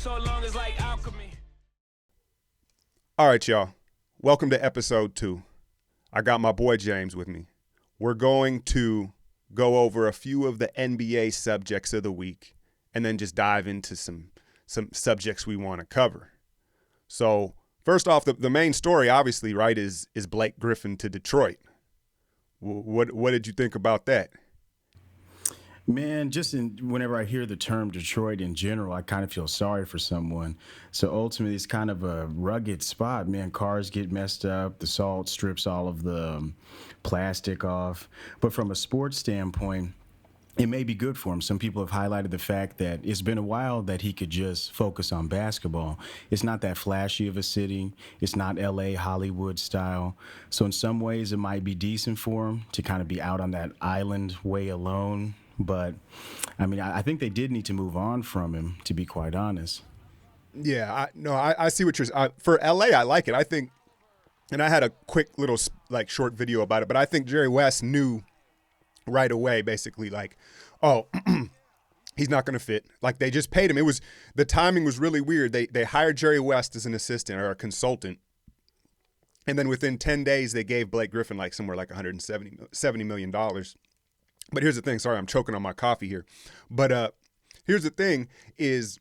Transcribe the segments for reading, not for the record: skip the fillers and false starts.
so long is like alchemy. All right, y'all. Welcome to episode 2. I got my boy James with me. We're going to go over a few of the NBA subjects of the week and then just dive into some subjects we want to cover. So first off, the main story, obviously, right, is Blake Griffin to Detroit. What did you think about that? Man, whenever I hear the term Detroit in general, I kind of feel sorry for someone. So ultimately, it's kind of a rugged spot, man. Cars get messed up. The salt strips all of the plastic off. But from a sports standpoint, it may be good for him. Some people have highlighted the fact that it's been a while that he could just focus on basketball. It's not that flashy of a city. It's not LA, Hollywood style. So in some ways, it might be decent for him to kind of be out on that island way alone. But, I mean, I think they did need to move on from him, to be quite honest. Yeah, I see what you're saying. For LA, I like it. I think, and I had a quick little short video about it, but I think Jerry West knew right away, basically, oh, he's not going to fit. Like, they just paid him. The timing was really weird. They hired Jerry West as an assistant or a consultant, and then within 10 days, they gave Blake Griffin somewhere like $170 million. But here's the thing. Sorry, I'm choking on my coffee here. But here's the thing is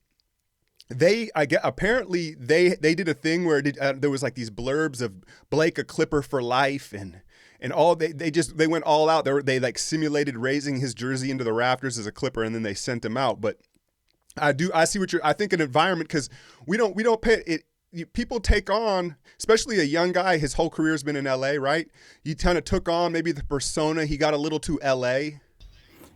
apparently they did a thing where there was these blurbs of Blake a Clipper for life and all they went all out. They simulated raising his jersey into the rafters as a Clipper, and then they sent him out. But I think an environment, because we don't pay it. People take on, especially a young guy, his whole career has been in LA, right? He kind of took on maybe the persona. He got a little too LA.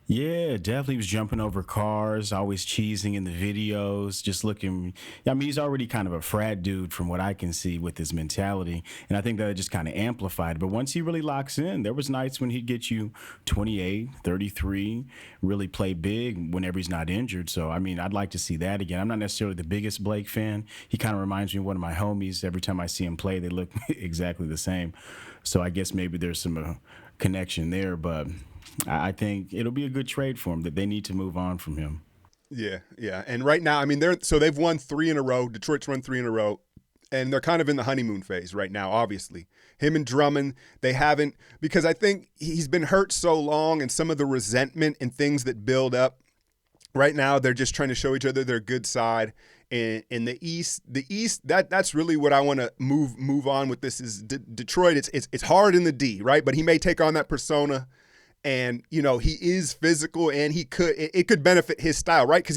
Yeah, definitely was jumping over cars, always cheesing in the videos, just looking. I mean, he's already kind of a frat dude from what I can see with his mentality. And I think that it just kind of amplified. But once he really locks in, there was nights when he'd get you 28, 33, really play big whenever he's not injured. So, I mean, I'd like to see that again. I'm not necessarily the biggest Blake fan. He kind of reminds me of one of my homies. Every time I see him play, they look exactly the same. So I guess maybe there's some connection there, but I think it'll be a good trade for him, that they need to move on from him. Yeah. And right now, I mean, they've won 3 in a row. Detroit's won 3 in a row, and they're kind of in the honeymoon phase right now, obviously. Him and Drummond, they haven't, because I think he's been hurt so long, and some of the resentment and things that build up. Right now, they're just trying to show each other their good side. In the East, that's really what I want to move on with. This is Detroit. It's hard in the D, right? But he may take on that persona. And, he is physical, and it could benefit his style, right? Because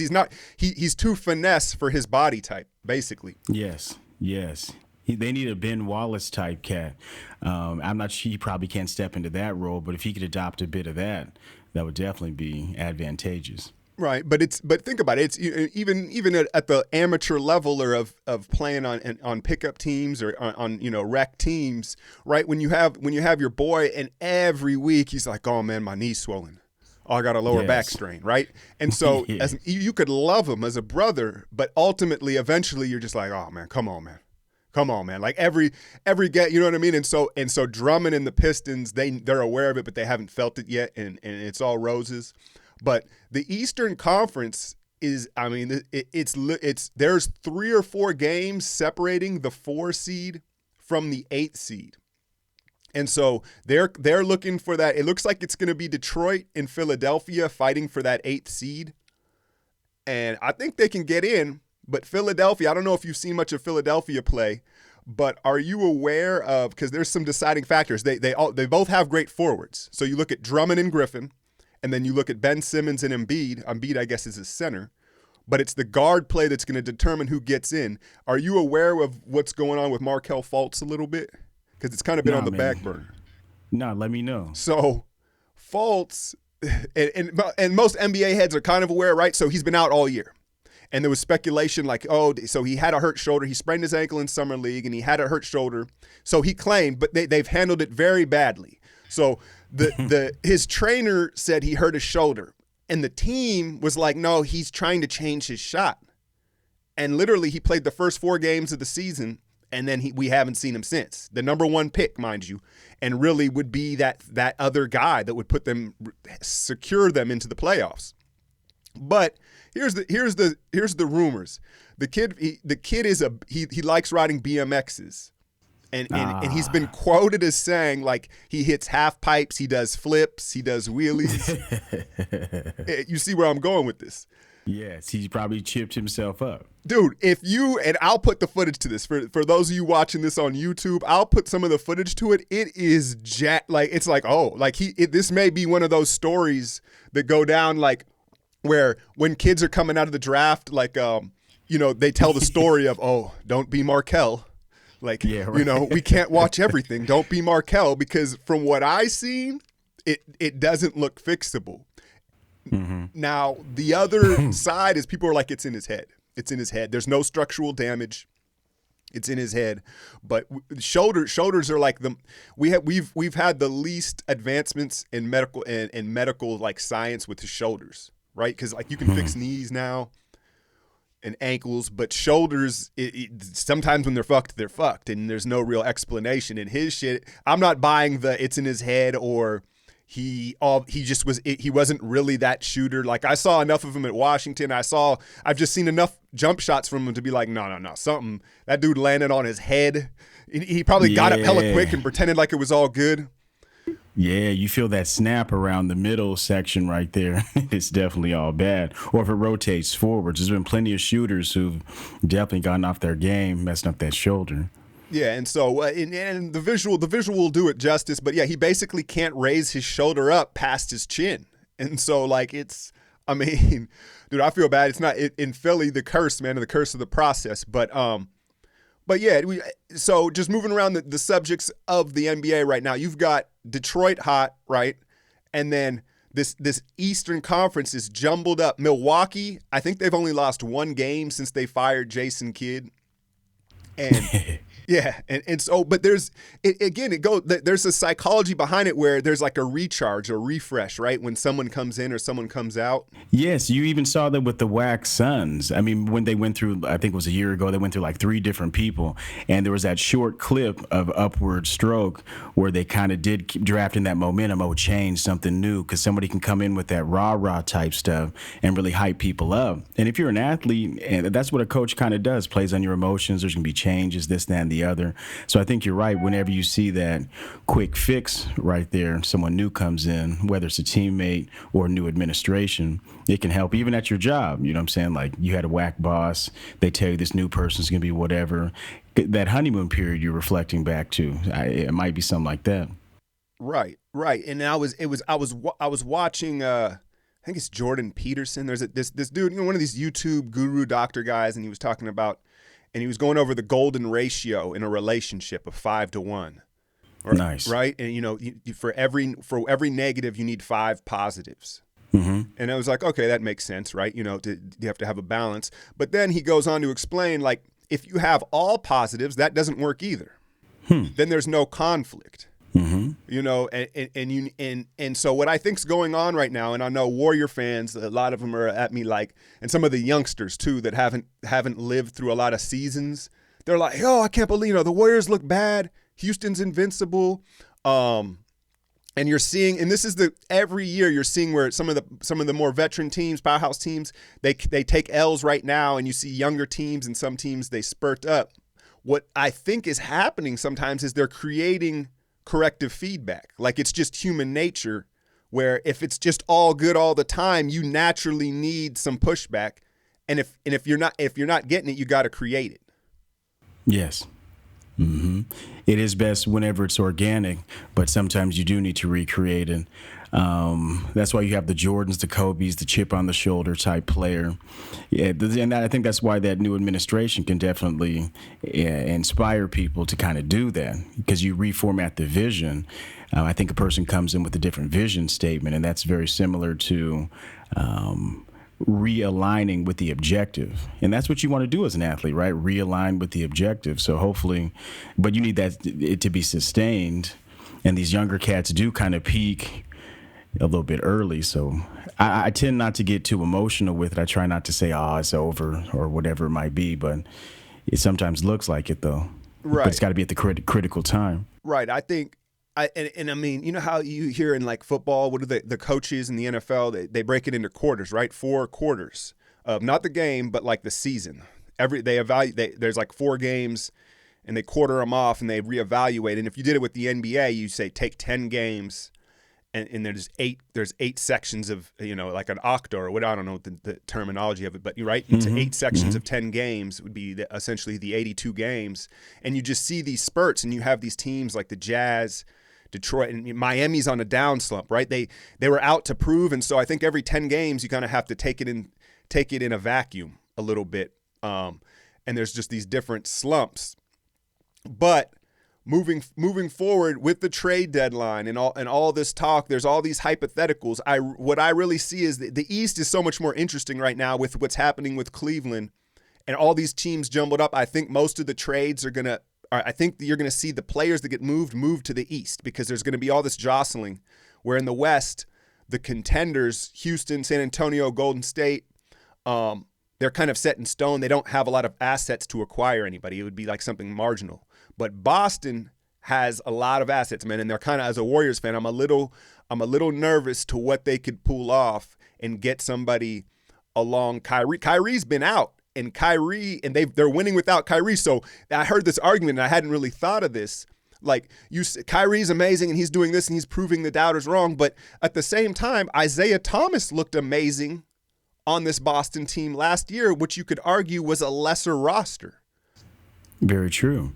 he's too finesse for his body type, basically. Yes. They need a Ben Wallace type cat. I'm not sure, he probably can't step into that role, but if he could adopt a bit of that would definitely be advantageous. Right, but think about it. It's even at the amateur level or of playing on pickup teams or on rec teams, right? When you have your boy, and every week he's like, "Oh man, my knee's swollen. Oh, I got a lower back strain," right? And so Yeah. as you could love him as a brother, but ultimately, eventually, you're just like, "Oh man, come on, man." Like every get, you know what I mean? And so Drummond and the Pistons, they're aware of it, but they haven't felt it yet, and it's all roses. But the Eastern Conference is, I mean, there's 3 or 4 games separating the 4 seed from the 8 seed. And so they're looking for that. It looks like it's going to be Detroit and Philadelphia fighting for that 8th seed. And I think they can get in, but Philadelphia, I don't know if you've seen much of Philadelphia play, but are you aware of, because there's some deciding factors. They both have great forwards. So you look at Drummond and Griffin, and then you look at Ben Simmons and Embiid. Embiid, I guess, is his center. But it's the guard play that's going to determine who gets in. Are you aware of what's going on with Markelle Fultz a little bit? Because it's kind of been on the back burner. No, let me know. So Fultz, and most NBA heads are kind of aware, right? So he's been out all year. And there was speculation so he had a hurt shoulder. He sprained his ankle in summer league, and he had a hurt shoulder. So he claimed, but they've handled it very badly. So his trainer said he hurt his shoulder, and the team was like, no, he's trying to change his shot. And literally, he played the first 4 games of the season, and then we haven't seen him since. The number 1 pick, mind you, and really would be that other guy that would secure them into the playoffs. But here's the rumors. The kid likes riding BMXs. And he's been quoted as saying, like, he hits half pipes, he does flips, he does wheelies. You see where I'm going with this? Yes, he's probably chipped himself up. Dude, and I'll put the footage to this. For those of you watching this on YouTube, I'll put some of the footage to it. It is this may be one of those stories that go down, like, where when kids are coming out of the draft, like, they tell the story of, oh, don't be Markel. Like, yeah, right. We can't watch everything. Don't be Markel, because from what I seen, it doesn't look fixable. Mm-hmm. Now, the other side is people are like, it's in his head. It's in his head. There's no structural damage. It's in his head. But shoulders are like we've had the least advancements in medical like science with his shoulders, right? Because like you can fix knees now and ankles, but shoulders, sometimes when they're fucked, and there's no real explanation. In his shit, I'm not buying it's in his head, or he wasn't really that shooter. Like, I saw enough of him at Washington. I've just seen enough jump shots from him to be like, no, something, that dude landed on his head. He probably got up hella quick and pretended like it was all good. Yeah, you feel that snap around the middle section right there. It's definitely all bad. Or if it rotates forwards, there's been plenty of shooters who've definitely gotten off their game, messing up that shoulder. Yeah, and so and the visual will do it justice. But yeah, he basically can't raise his shoulder up past his chin, and so like dude, I feel bad. It's not in Philly, the curse, man, the curse of the process. But yeah, so just moving around the subjects of the NBA right now, you've got Detroit hot, right? And then this Eastern Conference is jumbled up. Milwaukee, I think they've only lost one game since they fired Jason Kidd. And yeah, and so, but there's a psychology behind it where there's like a recharge, a refresh, right? When someone comes in or someone comes out. Yes, you even saw that with the Wax Suns. I mean, when they went through, I think it was a year ago, they went through like 3 different people, and there was that short clip of Upward Stroke where they kind of did keep drafting that momentum. Oh, change, something new, because somebody can come in with that rah-rah type stuff and really hype people up. And if you're an athlete, and that's what a coach kind of does, plays on your emotions. There's going to be changes, this, that, and the other. So I think you're right. Whenever you see that quick fix right there, someone new comes in, whether it's a teammate or a new administration, it can help even at your job. You know what I'm saying? Like, you had a whack boss. They tell you this new person's going to be whatever. That honeymoon period you're reflecting back to, it might be something like that. Right. And I was watching, I think it's Jordan Peterson. There's this dude, one of these YouTube guru doctor guys, and he was talking about, and he was going over the golden ratio in a relationship of 5 to 1. Nice. Right? And for every negative, you need 5 positives. Mm-hmm. And I was like, okay, that makes sense, right? You have to have a balance. But then he goes on to explain, like, if you have all positives, that doesn't work either. Then there's no conflict. Mm-hmm. And so what I think's going on right now, and I know Warrior fans, a lot of them are at me like, and some of the youngsters too that haven't lived through a lot of seasons, they're like, oh, I can't believe, the Warriors look bad, Houston's invincible, and you're seeing, and this is every year you're seeing where some of the more veteran teams, powerhouse teams, they take L's right now, and you see younger teams and some teams they spurt up. What I think is happening sometimes is they're creating corrective feedback. Like, it's just human nature where if it's just all good all the time, you naturally need some pushback. And if you're not getting it, you got to create it. Yes. Mm-hmm. It is best whenever it's organic, but sometimes you do need to recreate it. That's why you have the Jordans, the Kobes, the chip on the shoulder type player. Yeah, and I think that's why that new administration can definitely inspire people to kind of do that, because you reformat the vision. I think a person comes in with a different vision statement, and that's very similar to realigning with the objective. And that's what you want to do as an athlete, right? Realign with the objective. So hopefully, but you need it to be sustained. And these younger cats do kind of peak a little bit early. So I tend not to get too emotional with it. I try not to say, oh, it's over or whatever it might be, but it sometimes looks like it though. Right. But it's got to be at the critical time. Right. I think And I mean, you know how you hear in like football, what are the coaches in the NFL? They break it into quarters, right? 4 quarters of not the game, but like the season. They evaluate. There's like 4 games, and they quarter them off, and they reevaluate. And if you did it with the NBA, you say take 10 games, and there's 8 sections of, you know, like an octa or what, I don't know the terminology of it, but you're right. It's 8 sections of 10 games would be essentially the 82 games, and you just see these spurts, and you have these teams like the Jazz, Detroit, and Miami's on a down slump, right? They were out to prove, and so I think every 10 games you kind of have to take it in a vacuum a little bit, and there's just these different slumps. But moving forward with the trade deadline and all this talk, there's all these hypotheticals. What I really see is the East is so much more interesting right now with what's happening with Cleveland and all these teams jumbled up. I think most of the trades I think you're going to see the players that get moved to the East, because there's going to be all this jostling, where in the West, the contenders, Houston, San Antonio, Golden State, they're kind of set in stone. They don't have a lot of assets to acquire anybody. It would be like something marginal. But Boston has a lot of assets, man, and they're kind of, as a Warriors fan, I'm a little nervous to what they could pull off and get somebody along Kyrie. Kyrie's been out, and they're winning without Kyrie. So I heard this argument, and I hadn't really thought of this. Like, Kyrie's amazing, and he's doing this, and he's proving the doubters wrong. But at the same time, Isaiah Thomas looked amazing on this Boston team last year, which you could argue was a lesser roster. Very true.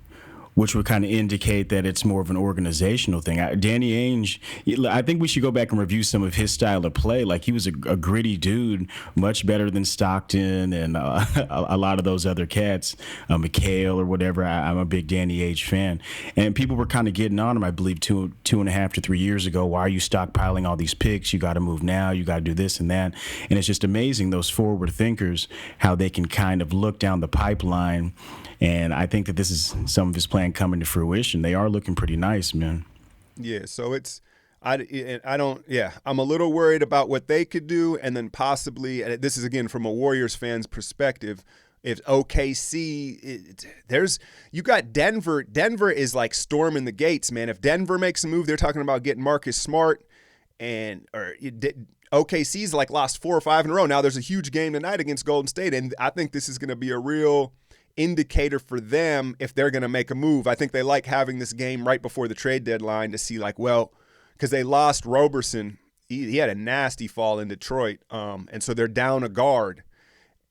Which would kind of indicate that it's more of an organizational thing. Danny Ainge, I think we should go back and review some of his style of play. Like, he was a gritty dude, much better than Stockton and a lot of those other cats, McHale or whatever. I'm a big Danny Ainge fan. And people were kind of getting on him, I believe, 2.5 to 3 years ago. Why are you stockpiling all these picks? You got to move now. You got to do this and that. And it's just amazing, those forward thinkers, how they can kind of look down the pipeline. And I think that this is some of his plan coming to fruition. They are looking pretty nice, man. Yeah, so I'm a little worried about what they could do, and then possibly, and this is again from a Warriors fan's perspective, if OKC, you got Denver. Denver is like storming the gates, man. If Denver makes a move, they're talking about getting Marcus Smart, OKC's like lost 4 or 5 in a row. Now there's a huge game tonight against Golden State, and I think this is going to be a real indicator for them if they're going to make a move. I think they like having this game right before the trade deadline to see, like, well, because they lost Roberson. He had a nasty fall in Detroit, and so they're down a guard,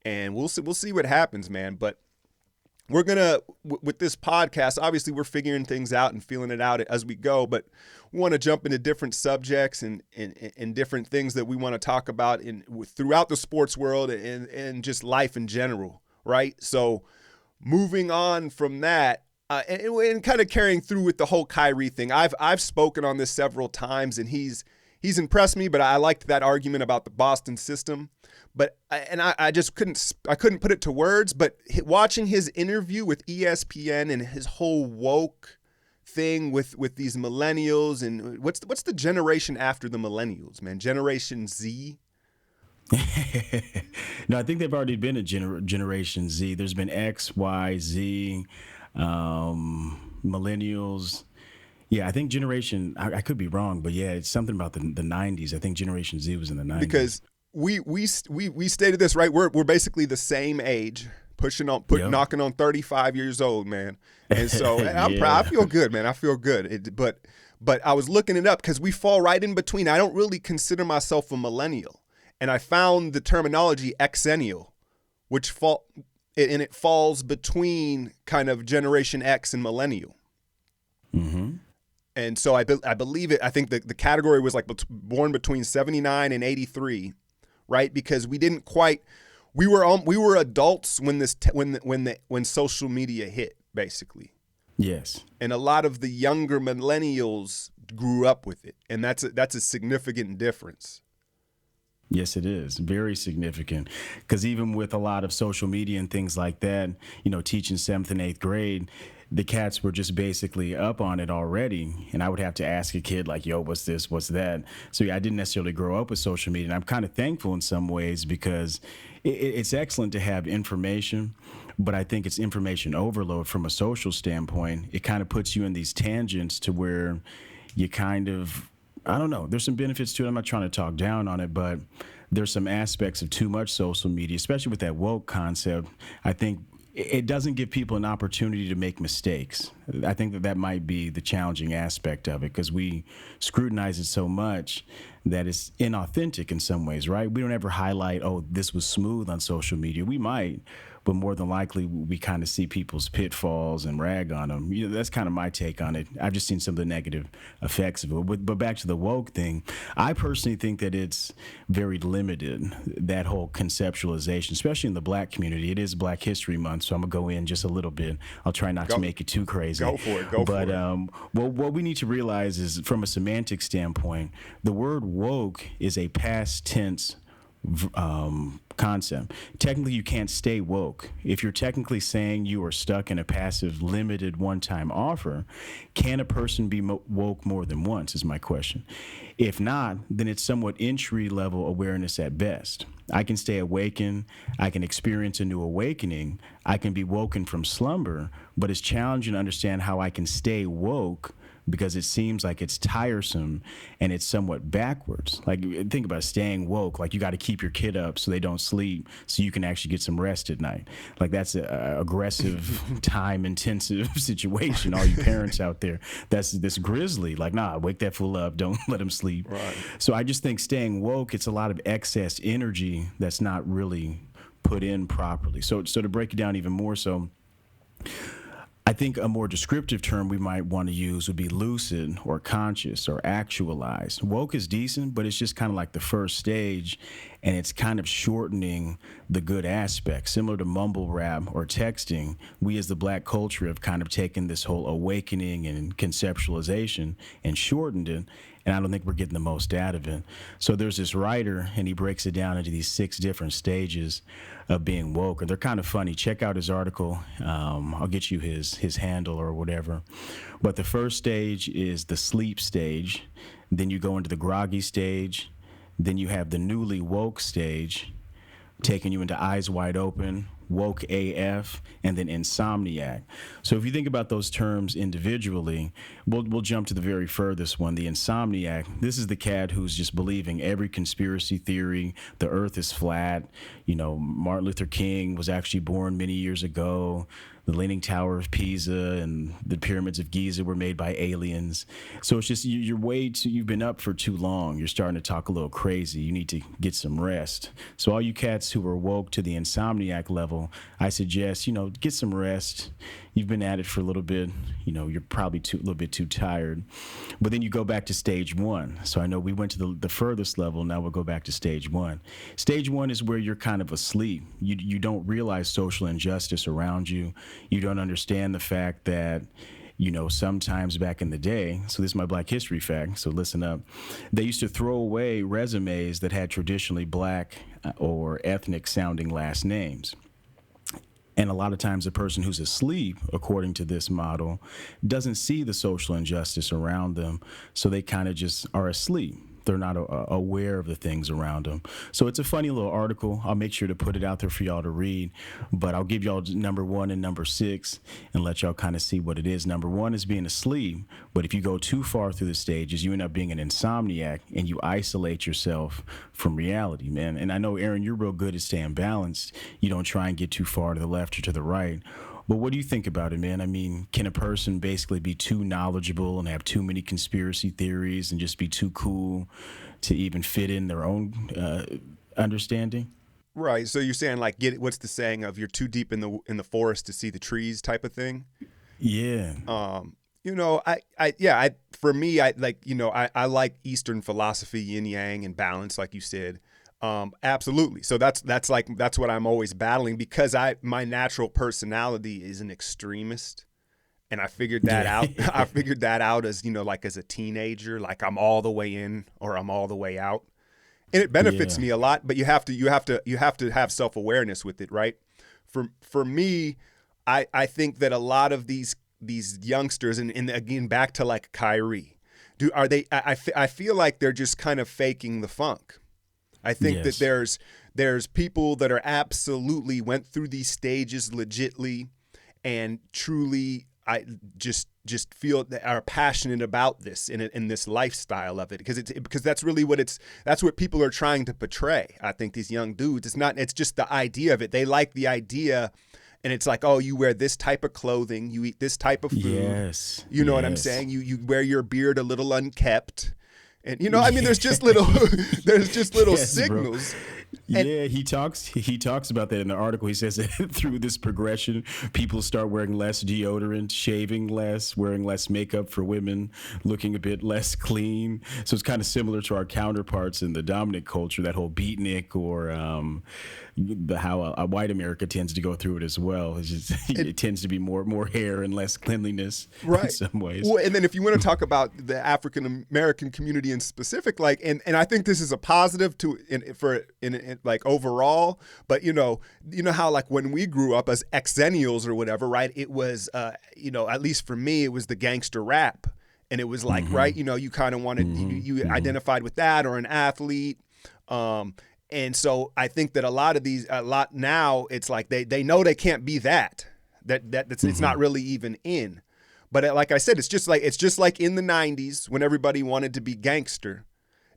and we'll see what happens, man. But we're gonna, with this podcast, obviously we're figuring things out and feeling it out as we go, but we want to jump into different subjects and different things that we want to talk about throughout the sports world and just life in general, right? So moving on from that, and kind of carrying through with the whole Kyrie thing, I've spoken on this several times, and he's impressed me. But I liked that argument about the Boston system. But I just couldn't put it to words. But watching his interview with ESPN and his whole woke thing with these millennials, and what's the generation after the millennials, man? Generation Z. No, I think they've already been a Generation Z. There's been X, Y, Z, millennials. Yeah, I think Generation, I could be wrong, but yeah, it's something about the 90s. I think Generation Z was in the 90s. Because we stated this, right? We're basically the same age, knocking on 35 years old, man. And so I'm proud. I feel good, man. I feel good. But I was looking it up because we fall right in between. I don't really consider myself a millennial. And I found the terminology exennial, which falls between kind of Generation X and millennial. Mm-hmm. And so I believe it. I think the category was like born between 79 and 83, right? Because we were adults when social media hit, basically. Yes. And a lot of the younger millennials grew up with it, and that's a significant difference. Yes, it is. Very significant. Because even with a lot of social media and things like that, teaching 7th and 8th grade, the cats were just basically up on it already. And I would have to ask a kid like, yo, what's this? What's that? So yeah, I didn't necessarily grow up with social media. And I'm kind of thankful in some ways because it's excellent to have information, but I think it's information overload from a social standpoint. It kind of puts you in these tangents to where you kind of, I don't know, there's some benefits to it. I'm not trying to talk down on it, but there's some aspects of too much social media, especially with that woke concept. I think it doesn't give people an opportunity to make mistakes. I think that might be the challenging aspect of it, because we scrutinize it so much that it's inauthentic in some ways, right? We don't ever highlight, oh, this was smooth on social media. We might, but more than likely we kind of see people's pitfalls and rag on them. That's kind of my take on it. I've just seen some of the negative effects of it. But back to the woke thing, I personally think that it's very limited, that whole conceptualization, especially in the Black community. It is Black History Month, so I'm going to go in just a little bit. I'll try not to make it too crazy. Go for it. But what we need to realize is, from a semantic standpoint, the word woke is a past tense concept. Technically, you can't stay woke. If you're technically saying you are stuck in a passive, limited, one-time offer, can a person be woke more than once, is my question. If not, then it's somewhat entry-level awareness at best. I can stay awakened. I can experience a new awakening. I can be woken from slumber, but it's challenging to understand how I can stay woke, because it seems like it's tiresome and it's somewhat backwards. Like, think about staying woke. Like, you got to keep your kid up so they don't sleep so you can actually get some rest at night. Like, that's a aggressive, time-intensive situation. All you parents out there, that's this grisly. Like, nah, wake that fool up. Don't let him sleep. Right. So I just think staying woke, it's a lot of excess energy that's not really put in properly. So to break it down even more so, I think a more descriptive term we might want to use would be lucid or conscious or actualized. Woke is decent, but it's just kind of like the first stage, and it's kind of shortening the good aspects. Similar to mumble rap or texting, we as the Black culture have kind of taken this whole awakening and conceptualization and shortened it, and I don't think we're getting the most out of it. So there's this writer, and he breaks it down into these 6 different stages of being woke, and they're kind of funny. Check out his article. I'll get you his handle or whatever. But the first stage is the sleep stage. Then you go into the groggy stage. Then you have the newly woke stage, taking you into eyes wide open, woke AF, and then insomniac. So if you think about those terms individually, we'll jump to the very furthest one, the insomniac. This is the cat who's just believing every conspiracy theory, the earth is flat, Martin Luther King was actually born many years ago, the Leaning Tower of Pisa and the pyramids of Giza were made by aliens. So it's just you've been up for too long. You're starting to talk a little crazy. You need to get some rest. So all you cats who are woke to the insomniac level, I suggest, get some rest. You've been at it for a little bit. You're probably a little bit too tired. But then you go back to stage 1. So I know we went to the furthest level. Now we'll go back to stage 1. Stage 1 is where you're kind of asleep. You don't realize social injustice around you. You don't understand the fact that, sometimes back in the day, so this is my Black history fact, so listen up, they used to throw away resumes that had traditionally Black or ethnic sounding last names. And a lot of times a person who's asleep, according to this model, doesn't see the social injustice around them, so they kind of just are asleep. They're not aware of the things around them. So it's a funny little article. I'll make sure to put it out there for y'all to read. But I'll give y'all number 1 and number 6 and let y'all kind of see what it is. Number 1 is being asleep. But if you go too far through the stages, you end up being an insomniac and you isolate yourself from reality, man. And I know, Aaron, you're real good at staying balanced. You don't try and get too far to the left or to the right. But what do you think about it, man? I mean, can a person basically be too knowledgeable and have too many conspiracy theories and just be too cool to even fit in their own understanding? Right. So you're saying, like, what's the saying of you're too deep in the forest to see the trees type of thing? Yeah. For me, I like Eastern philosophy, yin yang and balance, like you said. Absolutely. So that's what I'm always battling, because my natural personality is an extremist, and I figured that out. I figured that out as as a teenager, like I'm all the way in or I'm all the way out, and it benefits me a lot. But you have to have self-awareness with it, right? For me, I think that a lot of these youngsters, and again back to like Kyrie, I feel like they're just kind of faking the funk. I think that there's people that are absolutely went through these stages legitly and truly I just feel that are passionate about this in this lifestyle of it, because that's really that's what people are trying to portray. I think these young dudes, it's just the idea of it. They like the idea, and it's like, oh, you wear this type of clothing, you eat this type of food. Yes. You know what I'm saying? You wear your beard a little unkept. And I mean, there's just little yes, signals. Bro. Yeah, he talks about that in the article. He says that through this progression, people start wearing less deodorant, shaving less, wearing less makeup for women, looking a bit less clean. So it's kind of similar to our counterparts in the dominant culture, that whole beatnik, or how white America tends to go through it as well. It tends to be more hair and less cleanliness, right, in some ways. Well, and then if you want to talk about the African American community in specific, like, and I think this is a positive in like overall, but you know how, like, when we grew up as Xennials or whatever, right? It was at least for me, it was the gangster rap, and it was like, right, you kind of wanted you identified with that, or an athlete. And so I think that a lot now, it's like they know they can't be that's it's not really even in. But like I said, it's just like in the 90s when everybody wanted to be gangster.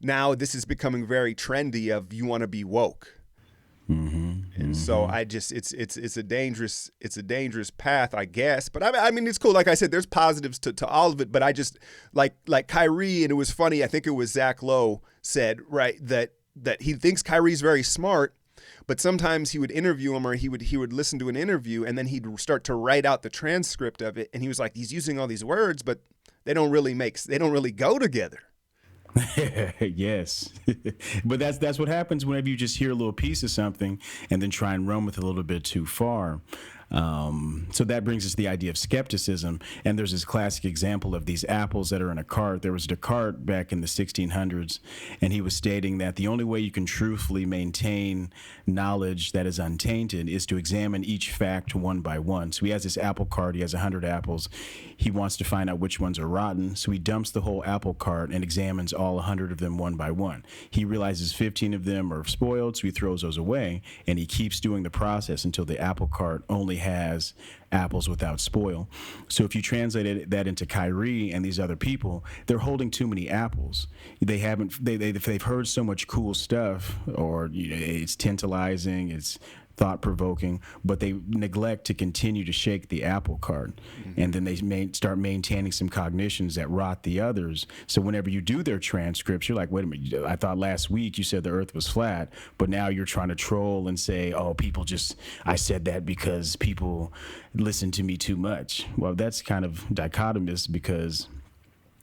Now this is becoming very trendy of you want to be woke. And so it's a dangerous path, I guess. But I mean, it's cool. Like I said, there's positives to all of it. But I just like Kyrie, and it was funny. I think it was Zach Lowe said, right, that he thinks Kyrie's very smart, but sometimes he would interview him, or he would listen to an interview, and then he'd start to write out the transcript of it, and he was like, he's using all these words, but they don't really go together. Yes. But that's what happens whenever you just hear a little piece of something and then try and run with it a little bit too far. So that brings us to the idea of skepticism. And there's this classic example of these apples that are in a cart. There was Descartes back in the 1600s, and he was stating that the only way you can truthfully maintain knowledge that is untainted is to examine each fact one by one. So he has this apple cart. He has 100 apples. He wants to find out which ones are rotten. So he dumps the whole apple cart and examines all 100 of them one by one. He realizes 15 of them are spoiled, so he throws those away, and he keeps doing the process until the apple cart only has apples without spoil. So if you translate that into Kyrie and these other people, they're holding too many apples. They've heard so much cool stuff, or it's tantalizing, it's thought-provoking, but they neglect to continue to shake the apple cart. And then they start maintaining some cognitions that rot the others. So whenever you do their transcripts, you're like, wait a minute, I thought last week you said the earth was flat, but now you're trying to troll and say, oh, I said that because people listen to me too much. Well, that's kind of dichotomous, because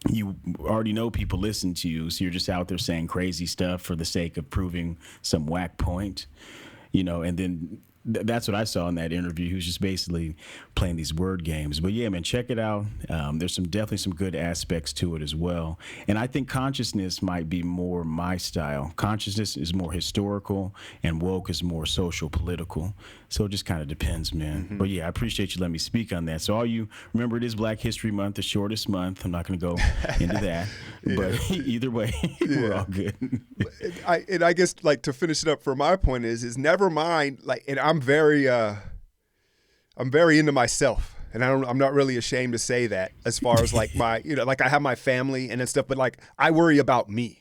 you already know people listen to you, so you're just out there saying crazy stuff for the sake of proving some whack point. And then that's what I saw in that interview. He was just basically playing these word games. But yeah, man, check it out. There's definitely some good aspects to it as well. And I think consciousness might be more my style. Consciousness is more historical, and woke is more social political. So it just kind of depends, man. But yeah, I appreciate you letting me speak on that. So remember, it is Black History Month, the shortest month. I'm not going to go into that. But either way, we're all good. I guess, like, to finish it up, for my point is never mind, like, and I'm very into myself, and I'm not really ashamed to say that, as far as like my, like, I have my family and stuff, but like, I worry about me.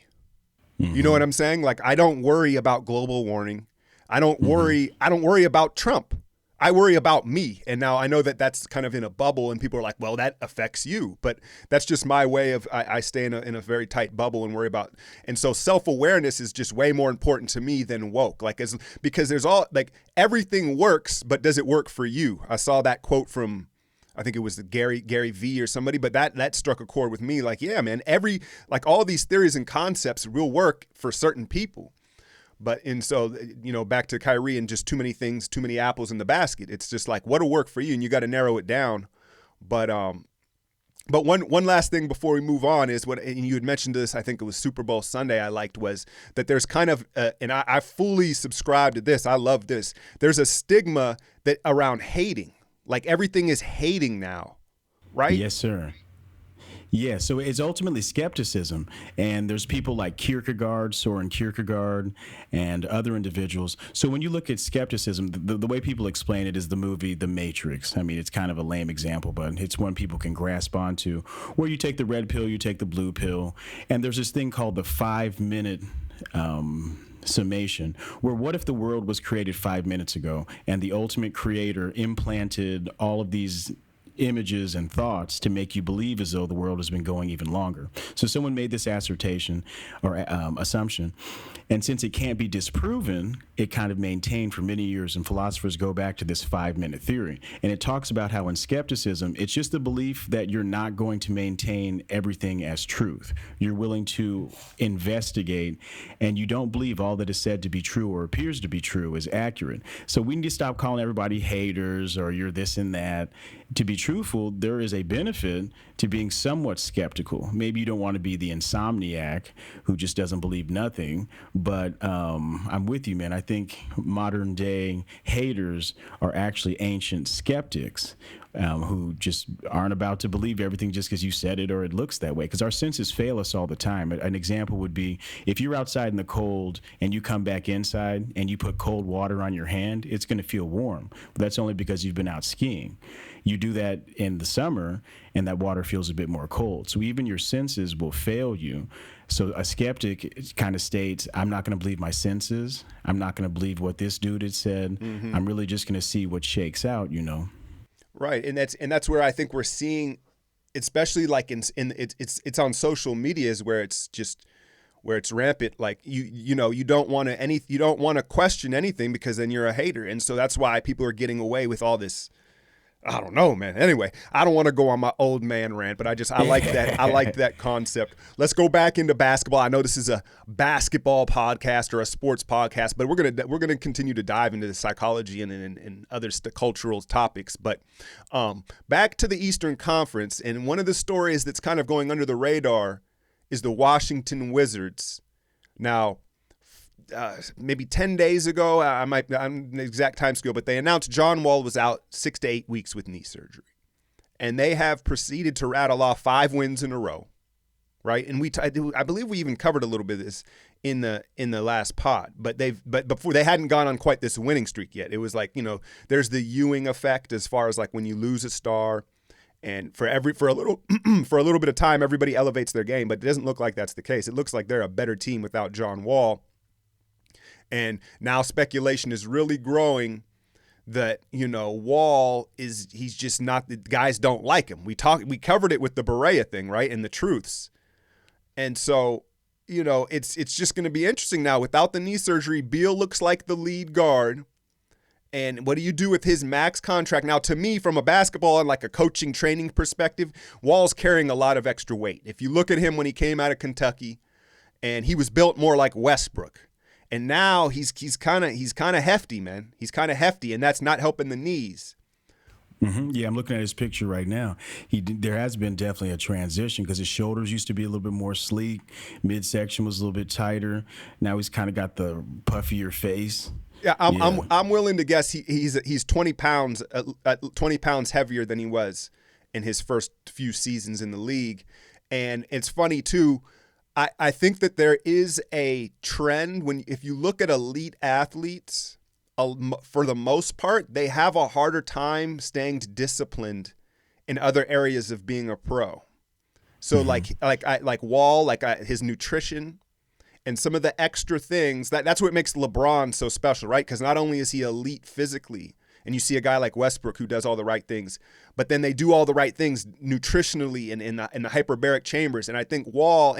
You know what I'm saying? Like, I don't worry about global warming. I don't worry about Trump. I worry about me. And now I know that that's kind of in a bubble, and people are like, well, that affects you. But that's just my way of, I stay in a very tight bubble and worry about. And so self-awareness is just way more important to me than woke. Like, because there's everything works, but does it work for you? I saw that quote from, I think it was Gary V or somebody, but that struck a chord with me. Like, yeah, man, all these theories and concepts will work for certain people. And so, back to Kyrie and just too many things, too many apples in the basket. It's just like, what'll work for you, and you got to narrow it down. But one last thing before we move on is and you had mentioned this, I think it was Super Bowl Sunday, I liked, was that there's kind of, and I fully subscribe to this. I love this. There's a stigma that around hating, like everything is hating now, right? Yes, sir. Yeah, so it's ultimately skepticism. And there's people like Kierkegaard, Soren Kierkegaard, and other individuals. So when you look at skepticism, the way people explain it is the movie The Matrix. I mean, it's kind of a lame example, but it's one people can grasp onto, where you take the red pill, you take the blue pill, and there's this thing called the 5-minute summation, where what if the world was created 5 minutes ago and the ultimate creator implanted all of these images and thoughts to make you believe as though the world has been going even longer. So someone made this assertion or assumption, and since it can't be disproven, it kind of maintained for many years, and philosophers go back to this 5-minute theory. And it talks about how in skepticism, it's just the belief that you're not going to maintain everything as truth. You're willing to investigate, and you don't believe all that is said to be true or appears to be true is accurate. So we need to stop calling everybody haters or you're this and that. To be truthful, there is a benefit to being somewhat skeptical. Maybe you don't want to be the insomniac who just doesn't believe nothing, but I'm with you, man. I think modern day haters are actually ancient skeptics who just aren't about to believe everything just because you said it or it looks that way. Because our senses fail us all the time. An example would be if you're outside in the cold and you come back inside and you put cold water on your hand, it's going to feel warm. But that's only because you've been out skiing. You do that in the summer and that water feels a bit more cold. So even your senses will fail you. So a skeptic kind of states, I'm not going to believe my senses. I'm not going to believe what this dude had said. Mm-hmm. I'm really just going to see what shakes out, you know. Right, and that's where I think we're seeing, especially like it's on social media, is where it's rampant. Like you don't want to question anything because then you're a hater, and so that's why people are getting away with all this. I don't know, man. Anyway, I don't want to go on my old man rant, but I like that. I like that concept. Let's go back into basketball. I know this is a basketball podcast or a sports podcast, but we're gonna continue to dive into the psychology and other cultural topics. But back to the Eastern Conference, and one of the stories that's kind of going under the radar is the Washington Wizards. Now, maybe 10 days ago, I'm the exact time scale, but they announced John Wall was out 6 to 8 weeks with knee surgery. And they have proceeded to rattle off 5 wins in a row, right? And I believe we even covered a little bit of this in the last pod, but before they hadn't gone on quite this winning streak yet. It was like, there's the Ewing effect as far as like when you lose a star, and for a little bit of time, everybody elevates their game, but it doesn't look like that's the case. It looks like they're a better team without John Wall. And now speculation is really growing that, Wall he's just not, the guys don't like him. We covered it with the Berea thing, right? And the truths. And so, it's just going to be interesting now. Without the knee surgery, Beal looks like the lead guard. And what do you do with his max contract? Now, to me, from a basketball and like a coaching training perspective, Wall's carrying a lot of extra weight. If you look at him when he came out of Kentucky, and he was built more like Westbrook. And now he's kind of hefty, man. He's kind of hefty, and that's not helping the knees. Mm-hmm. Yeah, I'm looking at his picture right now. There has been definitely a transition because his shoulders used to be a little bit more sleek, midsection was a little bit tighter. Now he's kind of got the puffier face. Yeah, I'm willing to guess he's 20 pounds 20 pounds heavier than he was in his first few seasons in the league, and it's funny too. I think that there is a trend if you look at elite athletes, for the most part, they have a harder time staying disciplined in other areas of being a pro. So mm-hmm. like Wall, his nutrition and some of the extra things that's what makes LeBron so special, right? Because not only is he elite physically, and you see a guy like Westbrook who does all the right things, but then they do all the right things nutritionally and in the hyperbaric chambers. And I think Wall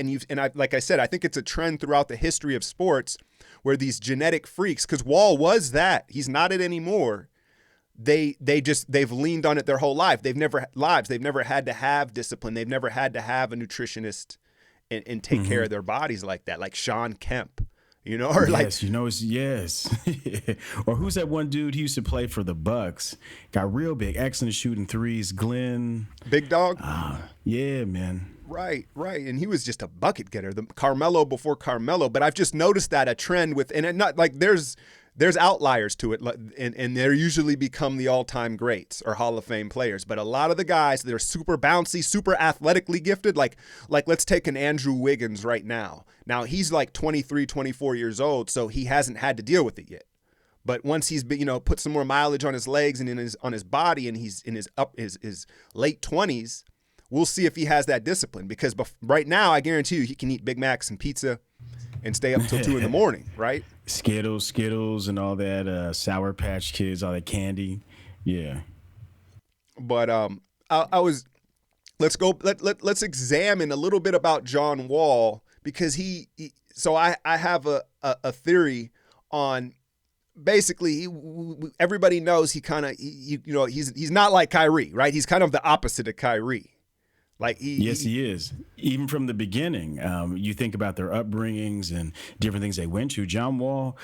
like I said, I think it's a trend throughout the history of sports where these genetic freaks, because Wall was that, he's not it anymore. They've leaned on it their whole life. They've never had to have discipline. They've never had to have a nutritionist and take mm-hmm. care of their bodies like that, like Sean Kemp. Or yes. Or who's that one dude who used to play for the Bucks? Got real big, excellent shooting threes. Glenn. Big dog? Yeah, man. Right. And he was just a bucket getter. The Carmelo before Carmelo. But I've just noticed that a trend and not like there's there's outliers to it, and they usually become the all-time greats or Hall of Fame players. But a lot of the guys that are super bouncy, super athletically gifted, like let's take an Andrew Wiggins right now. Now, he's like 23, 24 years old, so he hasn't had to deal with it yet. But once he's been, put some more mileage on his legs and on his body, and he's in his late 20s, we'll see if he has that discipline. Because right now, I guarantee you, he can eat Big Macs and pizza and stay up till 2 in the morning, right? Skittles, and all that Sour Patch Kids, all that candy, yeah. But let's examine a little bit about John Wall, because so I have a theory on. Basically, everybody knows he's not like Kyrie, right? He's kind of the opposite of Kyrie. He is. Even from the beginning, you think about their upbringings and different things they went to. John Wall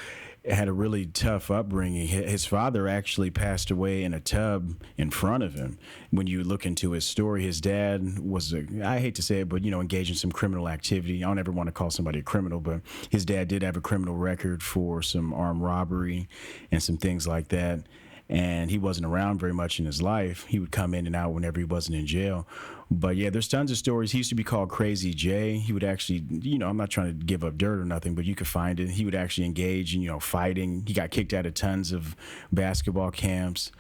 had a really tough upbringing. His father actually passed away in a tub in front of him. When you look into his story, his dad was, I hate to say it, but, engaged in some criminal activity. I don't ever want to call somebody a criminal, but his dad did have a criminal record for some armed robbery and some things like that. And he wasn't around very much in his life. He would come in and out whenever he wasn't in jail. But yeah, there's tons of stories. He used to be called Crazy J. He would actually, I'm not trying to give up dirt or nothing, but you could find it. He would actually engage in, fighting. He got kicked out of tons of basketball camps,